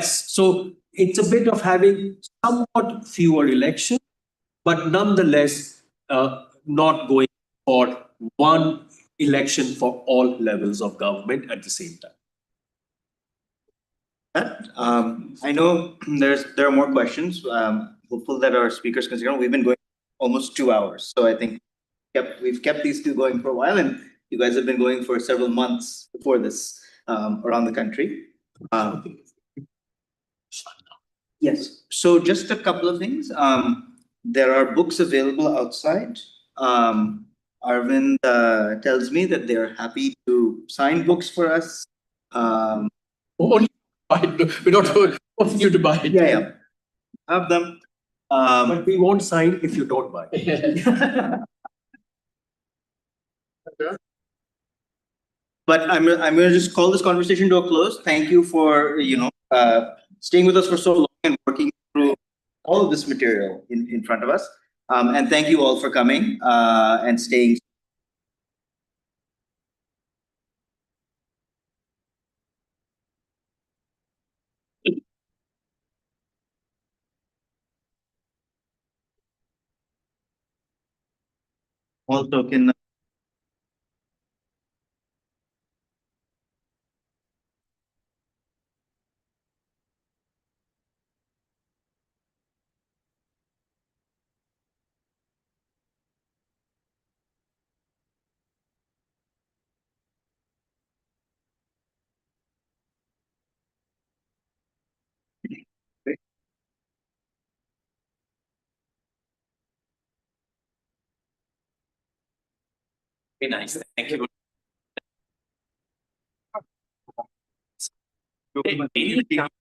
So it's a bit of having somewhat fewer elections, but nonetheless not going for one election for all levels of government at the same time. I know there are more questions. Hopeful that our speakers consider. We've been going almost 2 hours, so I think we've kept these two going for a while, and you guys have been going for several months before this around the country. Yes. So just a couple of things. There are books available outside. Arvind tells me that they're happy to sign books for us. Only buy it. We don't want you to buy it. Yeah. Have them. But we won't sign if you don't buy it. But I'm gonna just call this conversation to a close. Thank you for staying with us for so long and working through all of this material in front of us. And thank you all for coming and staying. Also, can Very nice. Thank you. Any